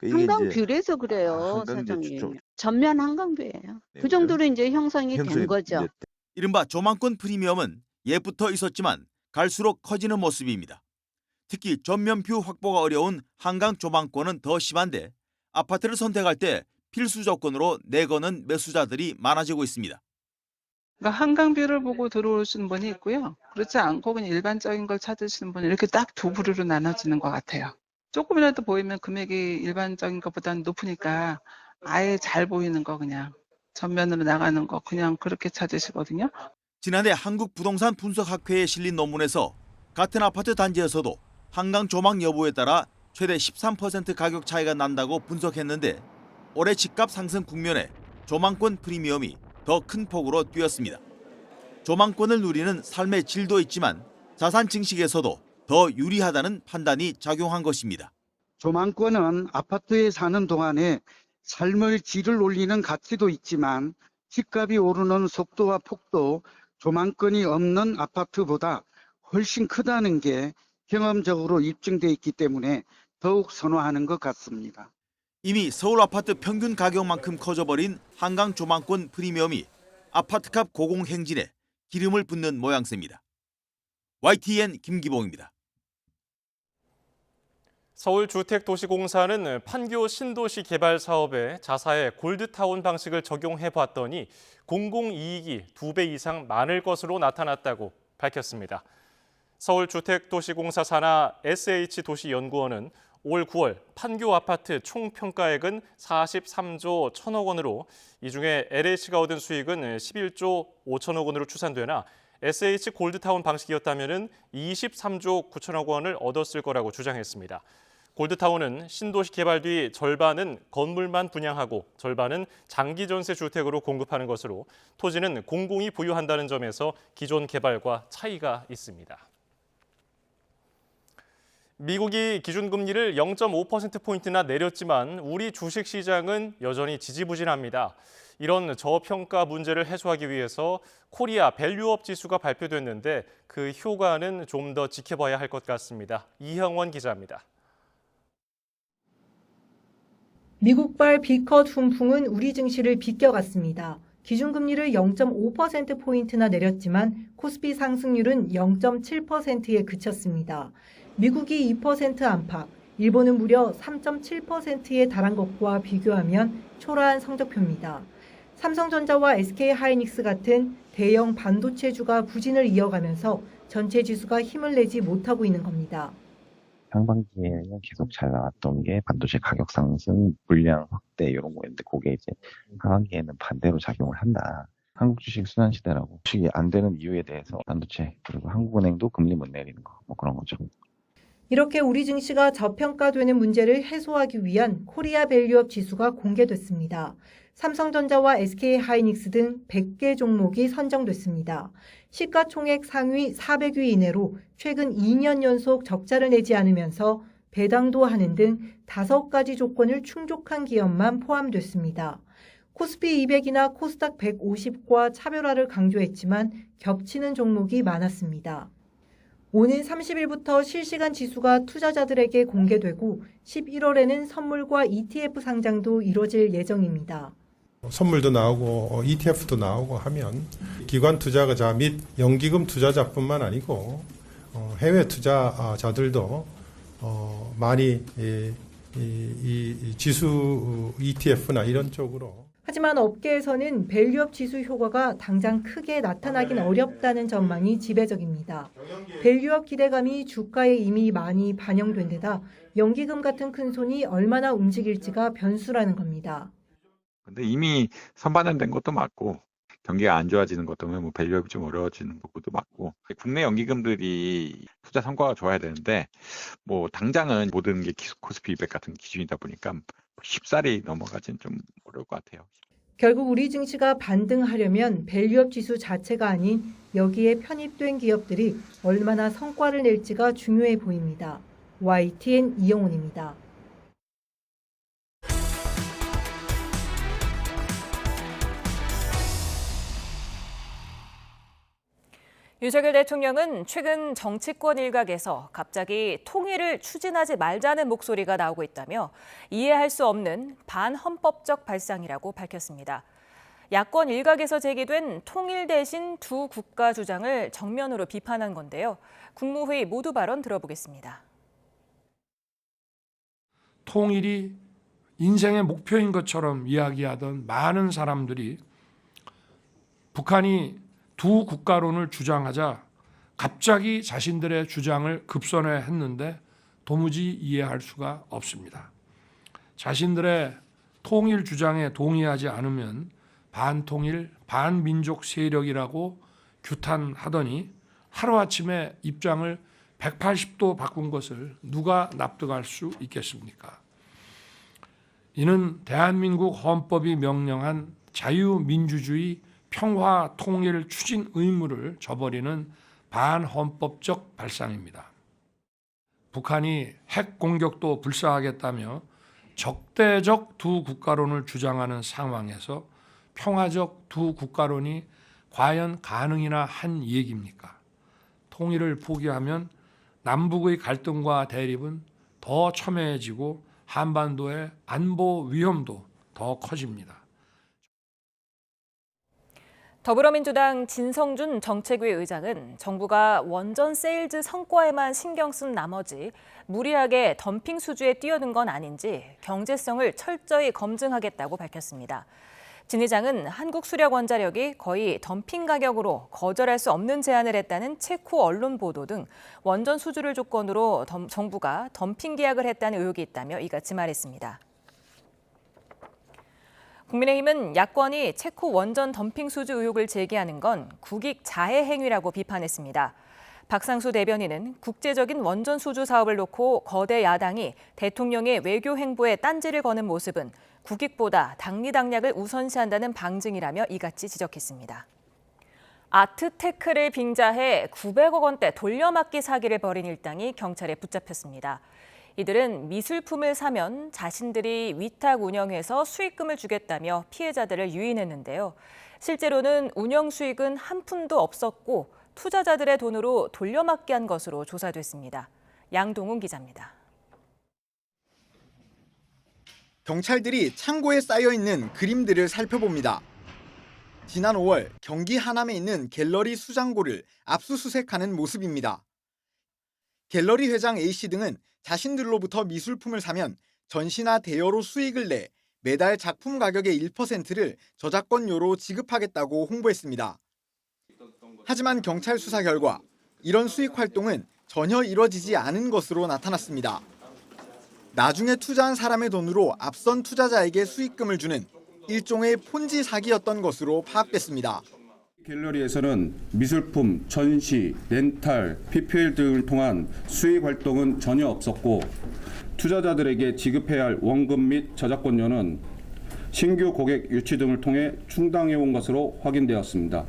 한강뷰래서 그래요, 사장님. 전면 한강뷰예요. 그 정도로 이제 형성이 된 거죠. 이른바 조망권 프리미엄은 예부터 있었지만 갈수록 커지는 모습입니다. 특히 전면뷰 확보가 어려운 한강 조망권은 더 심한데 아파트를 선택할 때 필수 조건으로 내거는 매수자들이 많아지고 있습니다. 그러니까 한강뷰를 보고 들어오시는 분이 있고요. 그렇지 않고 그냥 일반적인 걸 찾으시는 분이 이렇게 딱 두 부류로 나눠지는 것 같아요. 조금이라도 보이면 금액이 일반적인 것보다는 높으니까 아예 잘 보이는 거 그냥 전면으로 나가는 거 그냥 그렇게 찾으시거든요. 지난해 한국부동산분석학회에 실린 논문에서 같은 아파트 단지에서도 한강 조망 여부에 따라 최대 13% 가격 차이가 난다고 분석했는데 올해 집값 상승 국면에 조망권 프리미엄이 더 큰 폭으로 뛰었습니다. 조망권을 누리는 삶의 질도 있지만 자산 증식에서도 더 유리하다는 판단이 작용한 것입니다. 조망권은 아파트에 사는 동안에 삶의 질을 올리는 가치도 있지만 집값이 오르는 속도와 폭도 조망권이 없는 아파트보다 훨씬 크다는 게 경험적으로 입증돼 있기 때문에 더욱 선호하는 것 같습니다. 이미 서울 아파트 평균 가격만큼 커져버린 한강 조망권 프리미엄이 아파트값 고공행진에 기름을 붓는 모양새입니다. YTN 김기봉입니다. 서울주택도시공사는 판교 신도시 개발 사업에 자사의 골드타운 방식을 적용해 봤더니 공공이익이 2배 이상 많을 것으로 나타났다고 밝혔습니다. 서울주택도시공사 산하 SH도시연구원은 올 9월 판교 아파트 총 평가액은 43조 1천억 원으로 이 중에 LH가 얻은 수익은 11조 5천억 원으로 추산되나 SH 골드타운 방식이었다면 23조 9천억 원을 얻었을 거라고 주장했습니다. 골드타운은 신도시 개발 뒤 절반은 건물만 분양하고 절반은 장기 전세 주택으로 공급하는 것으로 토지는 공공이 보유한다는 점에서 기존 개발과 차이가 있습니다. 미국이 기준금리를 0.5%포인트나 내렸지만 우리 주식시장은 여전히 지지부진합니다. 이런 저평가 문제를 해소하기 위해서 코리아 밸류업 지수가 발표됐는데 그 효과는 좀 더 지켜봐야 할 것 같습니다. 이형원 기자입니다. 미국발 B컷 훈풍은 우리 증시를 비껴갔습니다. 기준금리를 0.5%포인트나 내렸지만 코스피 상승률은 0.7%에 그쳤습니다. 미국이 2% 안팎, 일본은 무려 3.7%에 달한 것과 비교하면 초라한 성적표입니다. 삼성전자와 SK하이닉스 같은 대형 반도체주가 부진을 이어가면서 전체 지수가 힘을 내지 못하고 있는 겁니다. 상반기에는 계속 잘 나왔던 게 반도체 가격 상승, 물량 확대 이런 거였는데 그게 이제 하반기에는 반대로 작용을 한다. 한국 주식 순환 시대라고 주식이 안 되는 이유에 대해서 반도체 그리고 한국은행도 금리 못 내리는 거 뭐 그런 거죠. 이렇게 우리 증시가 저평가되는 문제를 해소하기 위한 코리아 밸류업 지수가 공개됐습니다. 삼성전자와 SK하이닉스 등 100개 종목이 선정됐습니다. 시가총액 상위 400위 이내로 최근 2년 연속 적자를 내지 않으면서 배당도 하는 등 5가지 조건을 충족한 기업만 포함됐습니다. 코스피 200이나 코스닥 150과 차별화를 강조했지만 겹치는 종목이 많았습니다. 오는 30일부터 실시간 지수가 투자자들에게 공개되고 11월에는 선물과 ETF 상장도 이뤄질 예정입니다. 선물도 나오고 ETF도 나오고 하면 기관 투자자 및 연기금 투자자뿐만 아니고 해외 투자자들도 많이 이 지수 ETF나 이런 쪽으로. 하지만 업계에서는 밸류업 지수 효과가 당장 크게 나타나긴 어렵다는 전망이 지배적입니다. 밸류업 기대감이 주가에 이미 많이 반영된 데다 연기금 같은 큰 손이 얼마나 움직일지가 변수라는 겁니다. 근데 이미 선반영된 것도 맞고 경기가 안 좋아지는 것 때문에 뭐 밸류업이 좀 어려워지는 부분도 맞고 국내 연기금들이 투자 성과가 좋아야 되는데 뭐 당장은 모든 게 코스피 200 같은 기준이다 보니까 쉽사리 넘어가지는 좀 어려울 것 같아요. 결국 우리 증시가 반등하려면 밸류업 지수 자체가 아닌 여기에 편입된 기업들이 얼마나 성과를 낼지가 중요해 보입니다. YTN 이영훈입니다. 윤석열 대통령은 최근 정치권 일각에서 갑자기 통일을 추진하지 말자는 목소리가 나오고 있다며 이해할 수 없는 반헌법적 발상이라고 밝혔습니다. 야권 일각에서 제기된 통일 대신 두 국가 주장을 정면으로 비판한 건데요. 국무회의 모두 발언 들어보겠습니다. 통일이 인생의 목표인 것처럼 이야기하던 많은 사람들이 북한이 두 국가론을 주장하자 갑자기 자신들의 주장을 급선회했는데 도무지 이해할 수가 없습니다. 자신들의 통일 주장에 동의하지 않으면 반통일, 반민족 세력이라고 규탄하더니 하루아침에 입장을 180도 바꾼 것을 누가 납득할 수 있겠습니까? 이는 대한민국 헌법이 명령한 자유민주주의 평화 통일 추진 의무를 저버리는 반헌법적 발상입니다. 북한이 핵 공격도 불사하겠다며 적대적 두 국가론을 주장하는 상황에서 평화적 두 국가론이 과연 가능이나 한 얘기입니까? 통일을 포기하면 남북의 갈등과 대립은 더 첨예해지고 한반도의 안보 위험도 더 커집니다. 더불어민주당 진성준 정책위 의장은 정부가 원전 세일즈 성과에만 신경 쓴 나머지 무리하게 덤핑 수주에 뛰어든 건 아닌지 경제성을 철저히 검증하겠다고 밝혔습니다. 진 의장은 한국수력원자력이 거의 덤핑 가격으로 거절할 수 없는 제안을 했다는 체코 언론 보도 등 원전 수주를 조건으로 정부가 덤핑 계약을 했다는 의혹이 있다며 이같이 말했습니다. 국민의힘은 야권이 체코 원전 덤핑 수주 의혹을 제기하는 건 국익 자해 행위라고 비판했습니다. 박상수 대변인은 국제적인 원전 수주 사업을 놓고 거대 야당이 대통령의 외교 행보에 딴지를 거는 모습은 국익보다 당리당략을 우선시한다는 방증이라며 이같이 지적했습니다. 아트테크를 빙자해 900억 원대 돌려막기 사기를 벌인 일당이 경찰에 붙잡혔습니다. 이들은 미술품을 사면 자신들이 위탁 운영해서 수익금을 주겠다며 피해자들을 유인했는데요. 실제로는 운영 수익은 한 푼도 없었고 투자자들의 돈으로 돌려막기 한 것으로 조사됐습니다. 양동훈 기자입니다. 경찰들이 창고에 쌓여있는 그림들을 살펴봅니다. 지난 5월 경기 하남에 있는 갤러리 수장고를 압수수색하는 모습입니다. 갤러리 회장 A씨 등은 자신들로부터 미술품을 사면 전시나 대여로 수익을 내 매달 작품 가격의 1%를 저작권료로 지급하겠다고 홍보했습니다. 하지만 경찰 수사 결과 이런 수익 활동은 전혀 이뤄지지 않은 것으로 나타났습니다. 나중에 투자한 사람의 돈으로 앞선 투자자에게 수익금을 주는 일종의 폰지 사기였던 것으로 파악됐습니다. 갤러리에서는 미술품, 전시, 렌탈, PPL 등을 통한 수익 활동은 전혀 없었고 투자자들에게 지급해야 할 원금 및 저작권료는 신규 고객 유치 등을 통해 충당해온 것으로 확인되었습니다.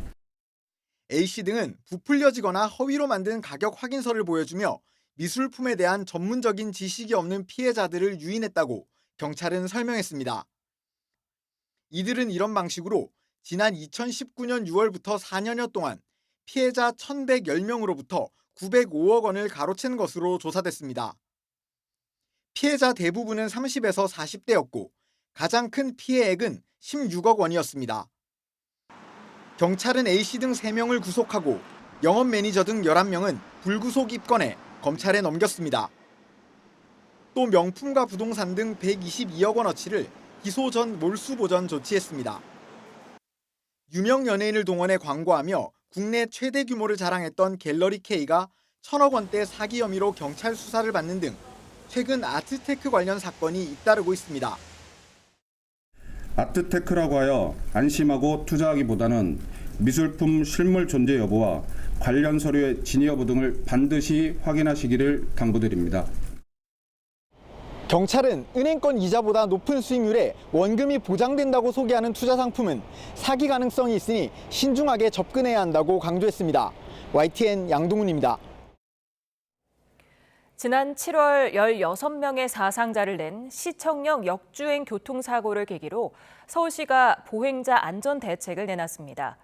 A씨 등은 부풀려지거나 허위로 만든 가격 확인서를 보여주며 미술품에 대한 전문적인 지식이 없는 피해자들을 유인했다고 경찰은 설명했습니다. 이들은 이런 방식으로 지난 2019년 6월부터 4년여 동안 피해자 1,110명으로부터 905억 원을 가로챈 것으로 조사됐습니다. 피해자 대부분은 30에서 40대였고 가장 큰 피해액은 16억 원이었습니다. 경찰은 A씨 등 3명을 구속하고 영업 매니저 등 11명은 불구속 입건해 검찰에 넘겼습니다. 또 명품과 부동산 등 122억 원어치를 기소 전 몰수보전 조치했습니다. 유명 연예인을 동원해 광고하며 국내 최대 규모를 자랑했던 갤러리 K가 1,000억 원대 사기 혐의로 경찰 수사를 받는 등 최근 아트테크 관련 사건이 잇따르고 있습니다. 아트테크라고 하여 안심하고 투자하기보다는 미술품 실물 존재 여부와 관련 서류의 진위 여부 등을 반드시 확인하시기를 당부드립니다. 경찰은 은행권 이자보다 높은 수익률에 원금이 보장된다고 소개하는 투자 상품은 사기 가능성이 있으니 신중하게 접근해야 한다고 강조했습니다. YTN 양동훈입니다. 지난 7월 16명의 사상자를 낸 시청역 역주행 교통사고를 계기로 서울시가 보행자 안전 대책을 내놨습니다.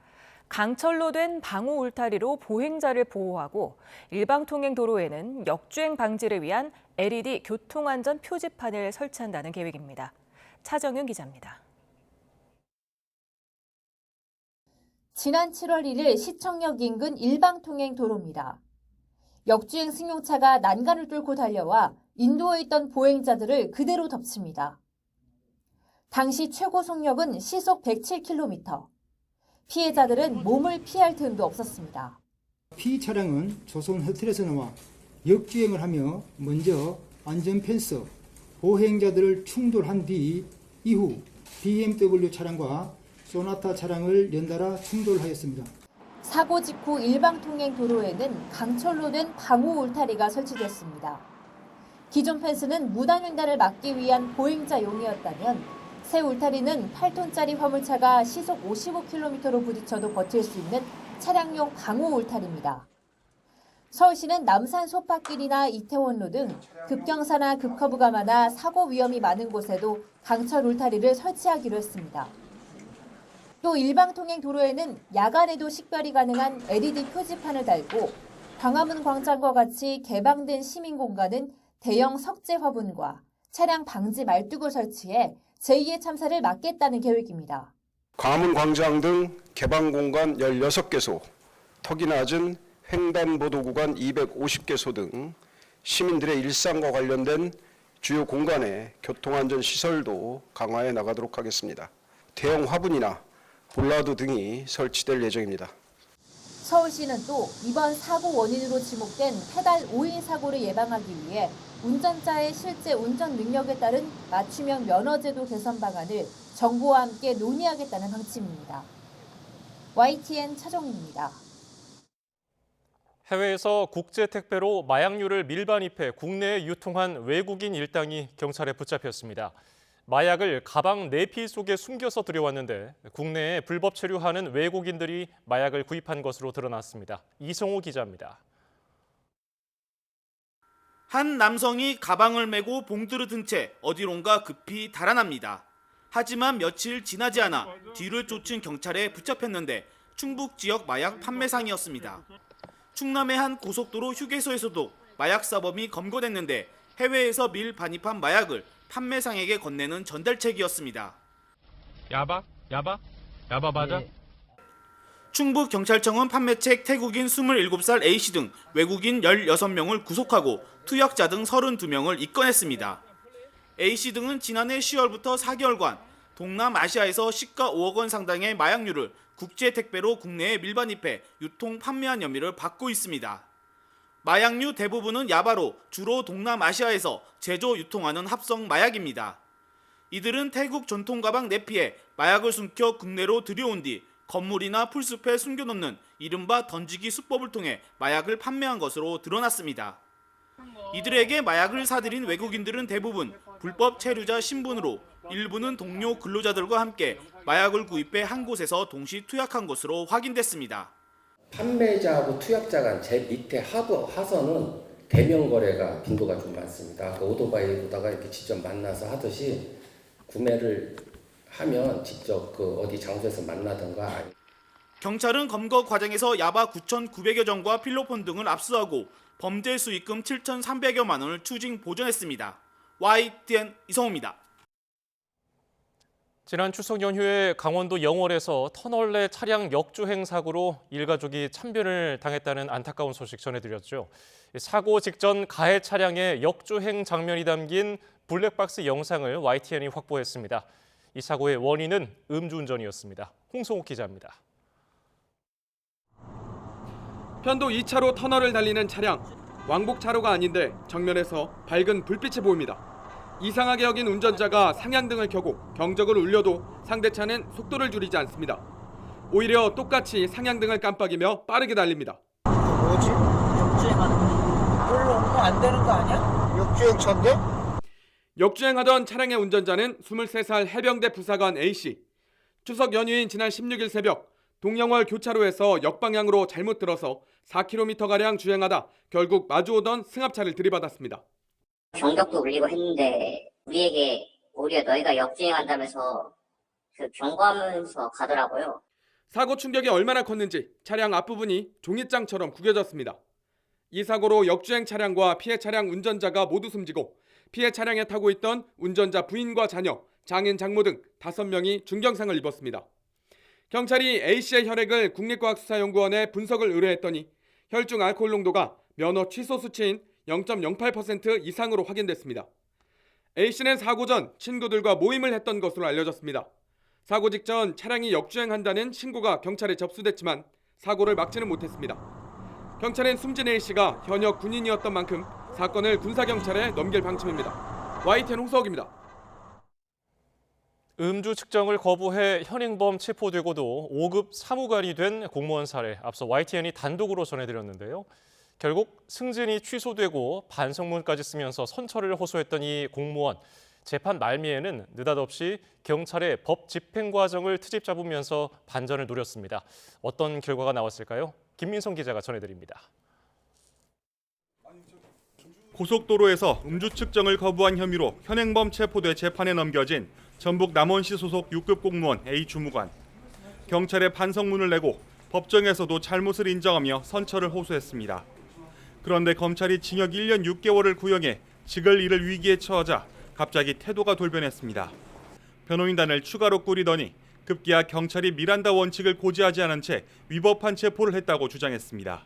강철로 된 방호 울타리로 보행자를 보호하고 일방통행 도로에는 역주행 방지를 위한 LED 교통안전 표지판을 설치한다는 계획입니다. 차정윤 기자입니다. 지난 7월 1일 시청역 인근 일방통행 도로입니다. 역주행 승용차가 난간을 뚫고 달려와 인도에 있던 보행자들을 그대로 덮칩니다. 당시 최고 속력은 시속 107km. 피해자들은 몸을 피할 틈도 없었습니다. 피의 차량은 조선 호텔에서 나와 역주행을 하며 먼저 안전펜스, 보행자들을 충돌한 뒤 이후 BMW 차량과 소나타 차량을 연달아 충돌하였습니다. 사고 직후 일방통행 도로에는 강철로 된 방호 울타리가 설치됐습니다. 기존 펜스는 무단횡단을 막기 위한 보행자용이었다면 새 울타리는 8톤짜리 화물차가 시속 55km로 부딪혀도 버틸 수 있는 차량용 방호 울타리입니다. 서울시는 남산 소파길이나 이태원로 등 급경사나 급커브가 많아 사고 위험이 많은 곳에도 강철 울타리를 설치하기로 했습니다. 또 일방통행 도로에는 야간에도 식별이 가능한 LED 표지판을 달고 광화문 광장과 같이 개방된 시민공간은 대형 석재 화분과 차량 방지 말뚝을 설치해 제2의 참사를 막겠다는 계획입니다. 광화문광장 등 개방 공간 16개소, 턱이 낮은 횡단보도 구간 250개소 등 시민들의 일상과 관련된 주요 공간의 교통안전 시설도 강화해 나가도록 하겠습니다. 대형 화분이나 볼라드 등이 설치될 예정입니다. 서울시는 또 이번 사고 원인으로 지목된 페달 5인 사고를 예방하기 위해 운전자의 실제 운전 능력에 따른 맞춤형 면허제도 개선 방안을 정부와 함께 논의하겠다는 방침입니다. YTN 차종입니다. 해외에서 국제 택배로 마약류를 밀반입해 국내에 유통한 외국인 일당이 경찰에 붙잡혔습니다. 마약을 가방 내피 속에 숨겨서 들여왔는데 국내에 불법 체류하는 외국인들이 마약을 구입한 것으로 드러났습니다. 이성호 기자입니다. 한 남성이 가방을 메고 봉투를 든 채 어디론가 급히 달아납니다. 하지만 며칠 지나지 않아 뒤를 쫓은 경찰에 붙잡혔는데 충북 지역 마약 판매상이었습니다. 충남의 한 고속도로 휴게소에서도 마약 사범이 검거됐는데 해외에서 밀반입한 마약을 판매상에게 건네는 전달책이었습니다. 야바 맞아? 네. 충북경찰청은 판매책 태국인 27살 A씨 등 외국인 16명을 구속하고 투약자 등 32명을 입건했습니다. A씨 등은 지난해 10월부터 4개월간 동남아시아에서 시가 5억 원 상당의 마약류를 국제 택배로 국내에 밀반입해 유통 판매한 혐의를 받고 있습니다. 마약류 대부분은 야바로 주로 동남아시아에서 제조 유통하는 합성 마약입니다. 이들은 태국 전통 가방 내피에 마약을 숨겨 국내로 들여온 뒤 건물이나 풀숲에 숨겨놓는 이른바 던지기 수법을 통해 마약을 판매한 것으로 드러났습니다. 이들에게 마약을 사들인 외국인들은 대부분 불법 체류자 신분으로 일부는 동료 근로자들과 함께 마약을 구입해 한 곳에서 동시 투약한 것으로 확인됐습니다. 판매자하고 투약자 간 제 밑에 하선은 대면 거래가 빈도가 좀 많습니다. 그 오토바이로다가 이렇게 직접 만나서 하듯이 구매를 하면 직접 그 어디 장소에서 만나든가. 경찰은 검거 과정에서 야바 9,900여 정과 필로폰 등을 압수하고 범죄 수익금 7,300여만 원을 추징 보존했습니다. YTN 이성호입니다. 지난 추석 연휴에 강원도 영월에서 터널 내 차량 역주행 사고로 일가족이 참변을 당했다는 안타까운 소식 전해드렸죠. 사고 직전 가해 차량의 역주행 장면이 담긴 블랙박스 영상을 YTN이 확보했습니다. 이 사고의 원인은 음주운전이었습니다. 홍성욱 기자입니다. 편도 2차로 터널을 달리는 차량. 왕복 차로가 아닌데 정면에서 밝은 불빛이 보입니다. 이상하게 여긴 운전자가 상향등을 켜고 경적을 울려도 상대 차는 속도를 줄이지 않습니다. 오히려 똑같이 상향등을 깜빡이며 빠르게 달립니다. 뭐지? 역주행하는 거? 별로 오면 안 되는 거 아니야? 역주행 차인데? 역주행하던 차량의 운전자는 23살 해병대 부사관 A씨. 추석 연휴인 지난 16일 새벽 동영월 교차로에서 역방향으로 잘못 들어서 4km가량 주행하다 결국 마주오던 승합차를 들이받았습니다. 경적도 울리고 했는데 우리에게 오히려 너희가 역주행한다면서 경고하면서 가더라고요. 사고 충격이 얼마나 컸는지 차량 앞부분이 종잇장처럼 구겨졌습니다. 이 사고로 역주행 차량과 피해 차량 운전자가 모두 숨지고 피해 차량에 타고 있던 운전자 부인과 자녀, 장인, 장모 등 5명이 중경상을 입었습니다. 경찰이 A씨의 혈액을 국립과학수사연구원에 분석을 의뢰했더니 혈중 알코올 농도가 면허 취소 수치인 0.08% 이상으로 확인됐습니다. A씨는 사고 전 친구들과 모임을 했던 것으로 알려졌습니다. 사고 직전 차량이 역주행한다는 신고가 경찰에 접수됐지만 사고를 막지는 못했습니다. 경찰은 숨진 A씨가 현역 군인이었던 만큼 사건을 군사경찰에 넘길 방침입니다. YTN 홍석입니다. 음주 측정을 거부해 현행범 체포되고도 5급 사무관이 된 공무원 사례, 앞서 YTN이 단독으로 전해드렸는데요. 결국 승진이 취소되고 반성문까지 쓰면서 선처를 호소했던 이 공무원, 재판 말미에는 느닷없이 경찰의 법 집행 과정을 트집 잡으면서 반전을 노렸습니다. 어떤 결과가 나왔을까요? 김민성 기자가 전해드립니다. 고속도로에서 음주 측정을 거부한 혐의로 현행범 체포돼 재판에 넘겨진 전북 남원시 소속 6급 공무원 A 주무관. 경찰에 반성문을 내고 법정에서도 잘못을 인정하며 선처를 호소했습니다. 그런데 검찰이 징역 1년 6개월을 구형해 직을 잃을 위기에 처하자 갑자기 태도가 돌변했습니다. 변호인단을 추가로 꾸리더니 급기야 경찰이 미란다 원칙을 고지하지 않은 채 위법한 체포를 했다고 주장했습니다.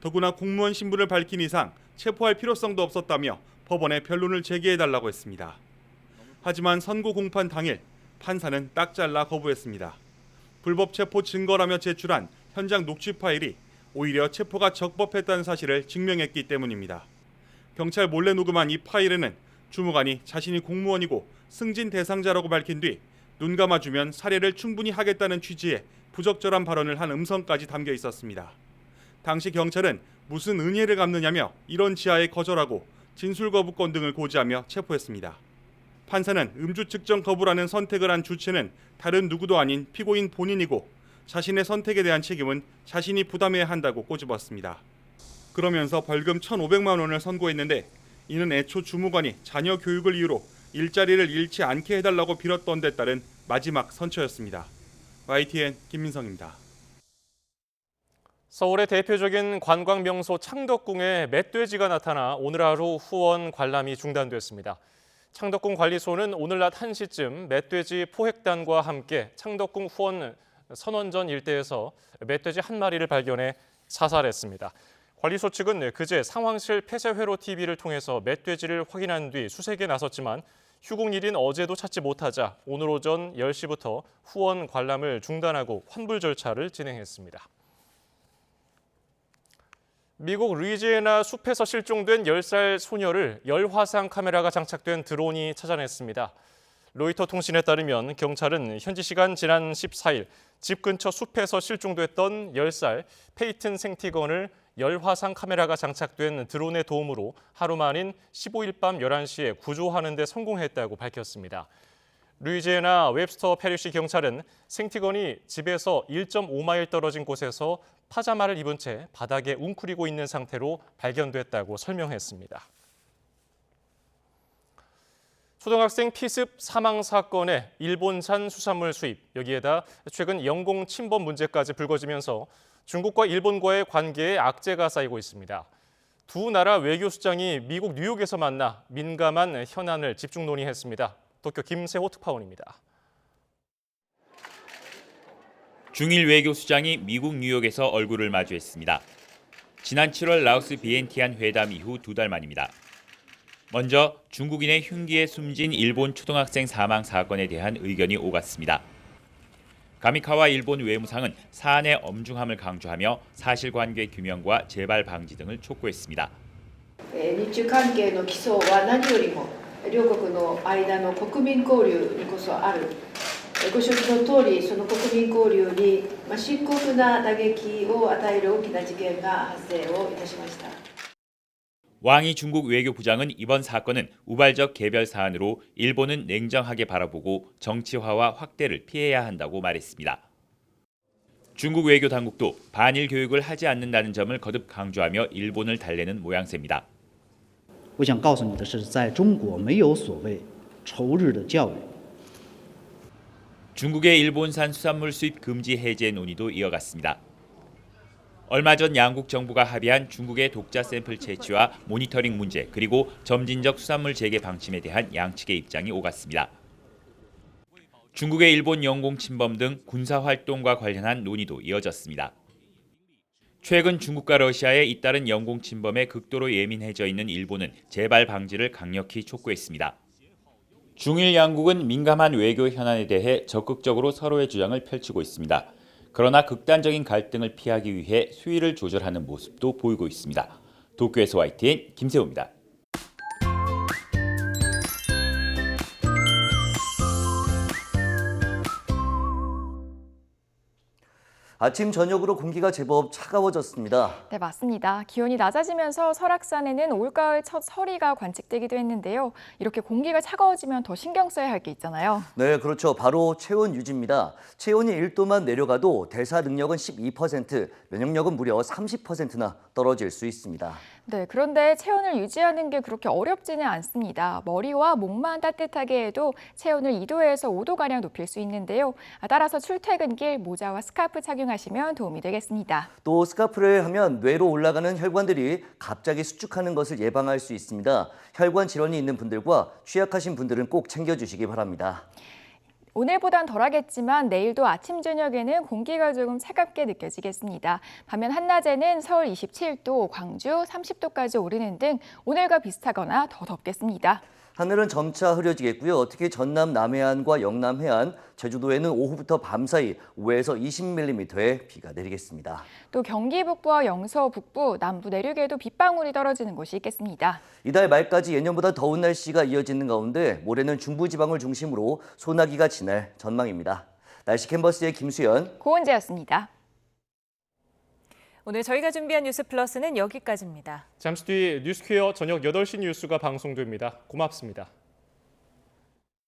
더구나 공무원 신분을 밝힌 이상 체포할 필요성도 없었다며 법원에 변론을 제기해달라고 했습니다. 하지만 선고 공판 당일 판사는 딱 잘라 거부했습니다. 불법 체포 증거라며 제출한 현장 녹취 파일이 오히려 체포가 적법했다는 사실을 증명했기 때문입니다. 경찰 몰래 녹음한 이 파일에는 주무관이 자신이 공무원이고 승진 대상자라고 밝힌 뒤 눈 감아주면 살해를 충분히 하겠다는 취지의 부적절한 발언을 한 음성까지 담겨 있었습니다. 당시 경찰은 무슨 은혜를 갚느냐며 이런 지하에 거절하고 진술거부권 등을 고지하며 체포했습니다. 판사는 음주 측정 거부라는 선택을 한 주체는 다른 누구도 아닌 피고인 본인이고 자신의 선택에 대한 책임은 자신이 부담해야 한다고 꼬집었습니다. 그러면서 벌금 1,500만 원을 선고했는데 이는 애초 주무관이 자녀 교육을 이유로 일자리를 잃지 않게 해달라고 빌었던 데 따른 마지막 선처였습니다. YTN 김민성입니다. 서울의 대표적인 관광 명소 창덕궁에 멧돼지가 나타나 오늘 하루 후원 관람이 중단됐습니다. 창덕궁 관리소는 오늘 낮 1시쯤 멧돼지 포획단과 함께 창덕궁 후원 선원전 일대에서 멧돼지 한 마리를 발견해 사살했습니다. 관리소 측은 그제 상황실 폐쇄회로 TV를 통해서 멧돼지를 확인한 뒤 수색에 나섰지만 휴공일인 어제도 찾지 못하자 오늘 오전 10시부터 후원 관람을 중단하고 환불 절차를 진행했습니다. 미국 루이지애나 숲에서 실종된 10살 소녀를 열화상 카메라가 장착된 드론이 찾아냈습니다. 로이터 통신에 따르면 경찰은 현지 시간 지난 14일 집 근처 숲에서 실종됐던 10살 페이튼 생티건을 열화상 카메라가 장착된 드론의 도움으로 하루 만인 15일 밤 11시에 구조하는 데 성공했다고 밝혔습니다. 루이지애나 웹스터 패리시 경찰은 생티건이 집에서 1.5마일 떨어진 곳에서 파자마를 입은 채 바닥에 웅크리고 있는 상태로 발견됐다고 설명했습니다. 초등학생 피습 사망 사건에 일본산 수산물 수입, 여기에다 최근 영공 침범 문제까지 불거지면서 중국과 일본과의 관계에 악재가 쌓이고 있습니다. 두 나라 외교수장이 미국 뉴욕에서 만나 민감한 현안을 집중 논의했습니다. 도쿄 김세호 특파원입니다. 중일 외교수장이 미국 뉴욕에서 얼굴을 마주했습니다. 지난 7월 라오스 비엔티안 회담 이후 2달 만입니다. 먼저 중국인의 흉기에 숨진 일본 초등학생 사망 사건에 대한 의견이 오갔습니다. 가미카와 일본 외무상은 사안의 엄중함을 강조하며 사실관계 규명과 재발 방지 등을 촉구했습니다. 日中関係の基礎は何よりも両国の間の国民交流にこそある。ご承知の通り、その国民交流に深刻な打撃を与える大きな事件が発生をいたしました。 왕이 중국 외교부장은 이번 사건은 우발적 개별 사안으로 일본은 냉정하게 바라보고 정치화와 확대를 피해야 한다고 말했습니다. 중국 외교 당국도 반일 교육을 하지 않는다는 점을 거듭 강조하며 일본을 달래는 모양새입니다. 我想告诉你的是，在中国没有所谓仇日的教育。 중국의 일본산 수산물 수입 금지 해제 논의도 이어갔습니다. 얼마 전 양국 정부가 합의한 중국의 독자 샘플 채취와 모니터링 문제 그리고 점진적 수산물 재개 방침에 대한 양측의 입장이 오갔습니다. 중국의 일본 영공 침범 등 군사 활동과 관련한 논의도 이어졌습니다. 최근 중국과 러시아의 잇따른 영공 침범에 극도로 예민해져 있는 일본은 재발 방지를 강력히 촉구했습니다. 중일 양국은 민감한 외교 현안에 대해 적극적으로 서로의 주장을 펼치고 있습니다. 그러나 극단적인 갈등을 피하기 위해 수위를 조절하는 모습도 보이고 있습니다. 도쿄에서 YTN 김세호입니다. 아침 저녁으로 공기가 제법 차가워졌습니다. 네, 맞습니다. 기온이 낮아지면서 설악산에는 올가을 첫 서리가 관측되기도 했는데요. 이렇게 공기가 차가워지면 더 신경 써야 할 게 있잖아요. 네, 그렇죠. 바로 체온 유지입니다. 체온이 1도만 내려가도 대사 능력은 12%, 면역력은 무려 30%나 떨어질 수 있습니다. 네, 그런데 체온을 유지하는 게 그렇게 어렵지는 않습니다. 머리와 목만 따뜻하게 해도 체온을 2도에서 5도가량 높일 수 있는데요. 따라서 출퇴근길 모자와 스카프 착용하시면 도움이 되겠습니다. 또 스카프를 하면 뇌로 올라가는 혈관들이 갑자기 수축하는 것을 예방할 수 있습니다. 혈관 질환이 있는 분들과 취약하신 분들은 꼭 챙겨주시기 바랍니다. 오늘보단 덜하겠지만 내일도 아침, 저녁에는 공기가 조금 차갑게 느껴지겠습니다. 반면 한낮에는 서울 27도, 광주 30도까지 오르는 등 오늘과 비슷하거나 더 덥겠습니다. 하늘은 점차 흐려지겠고요. 특히 전남 남해안과 영남 해안, 제주도에는 오후부터 밤사이 5에서 20mm의 비가 내리겠습니다. 또 경기 북부와 영서 북부, 남부 내륙에도 빗방울이 떨어지는 곳이 있겠습니다. 이달 말까지 예년보다 더운 날씨가 이어지는 가운데 모레는 중부지방을 중심으로 소나기가 지날 전망입니다. 날씨 캔버스의 김수연, 고은재였습니다. 오늘 저희가 준비한 뉴스 플러스는 여기까지입니다. 잠시 뒤 뉴스퀘어 저녁 8시 뉴스가 방송됩니다. 고맙습니다.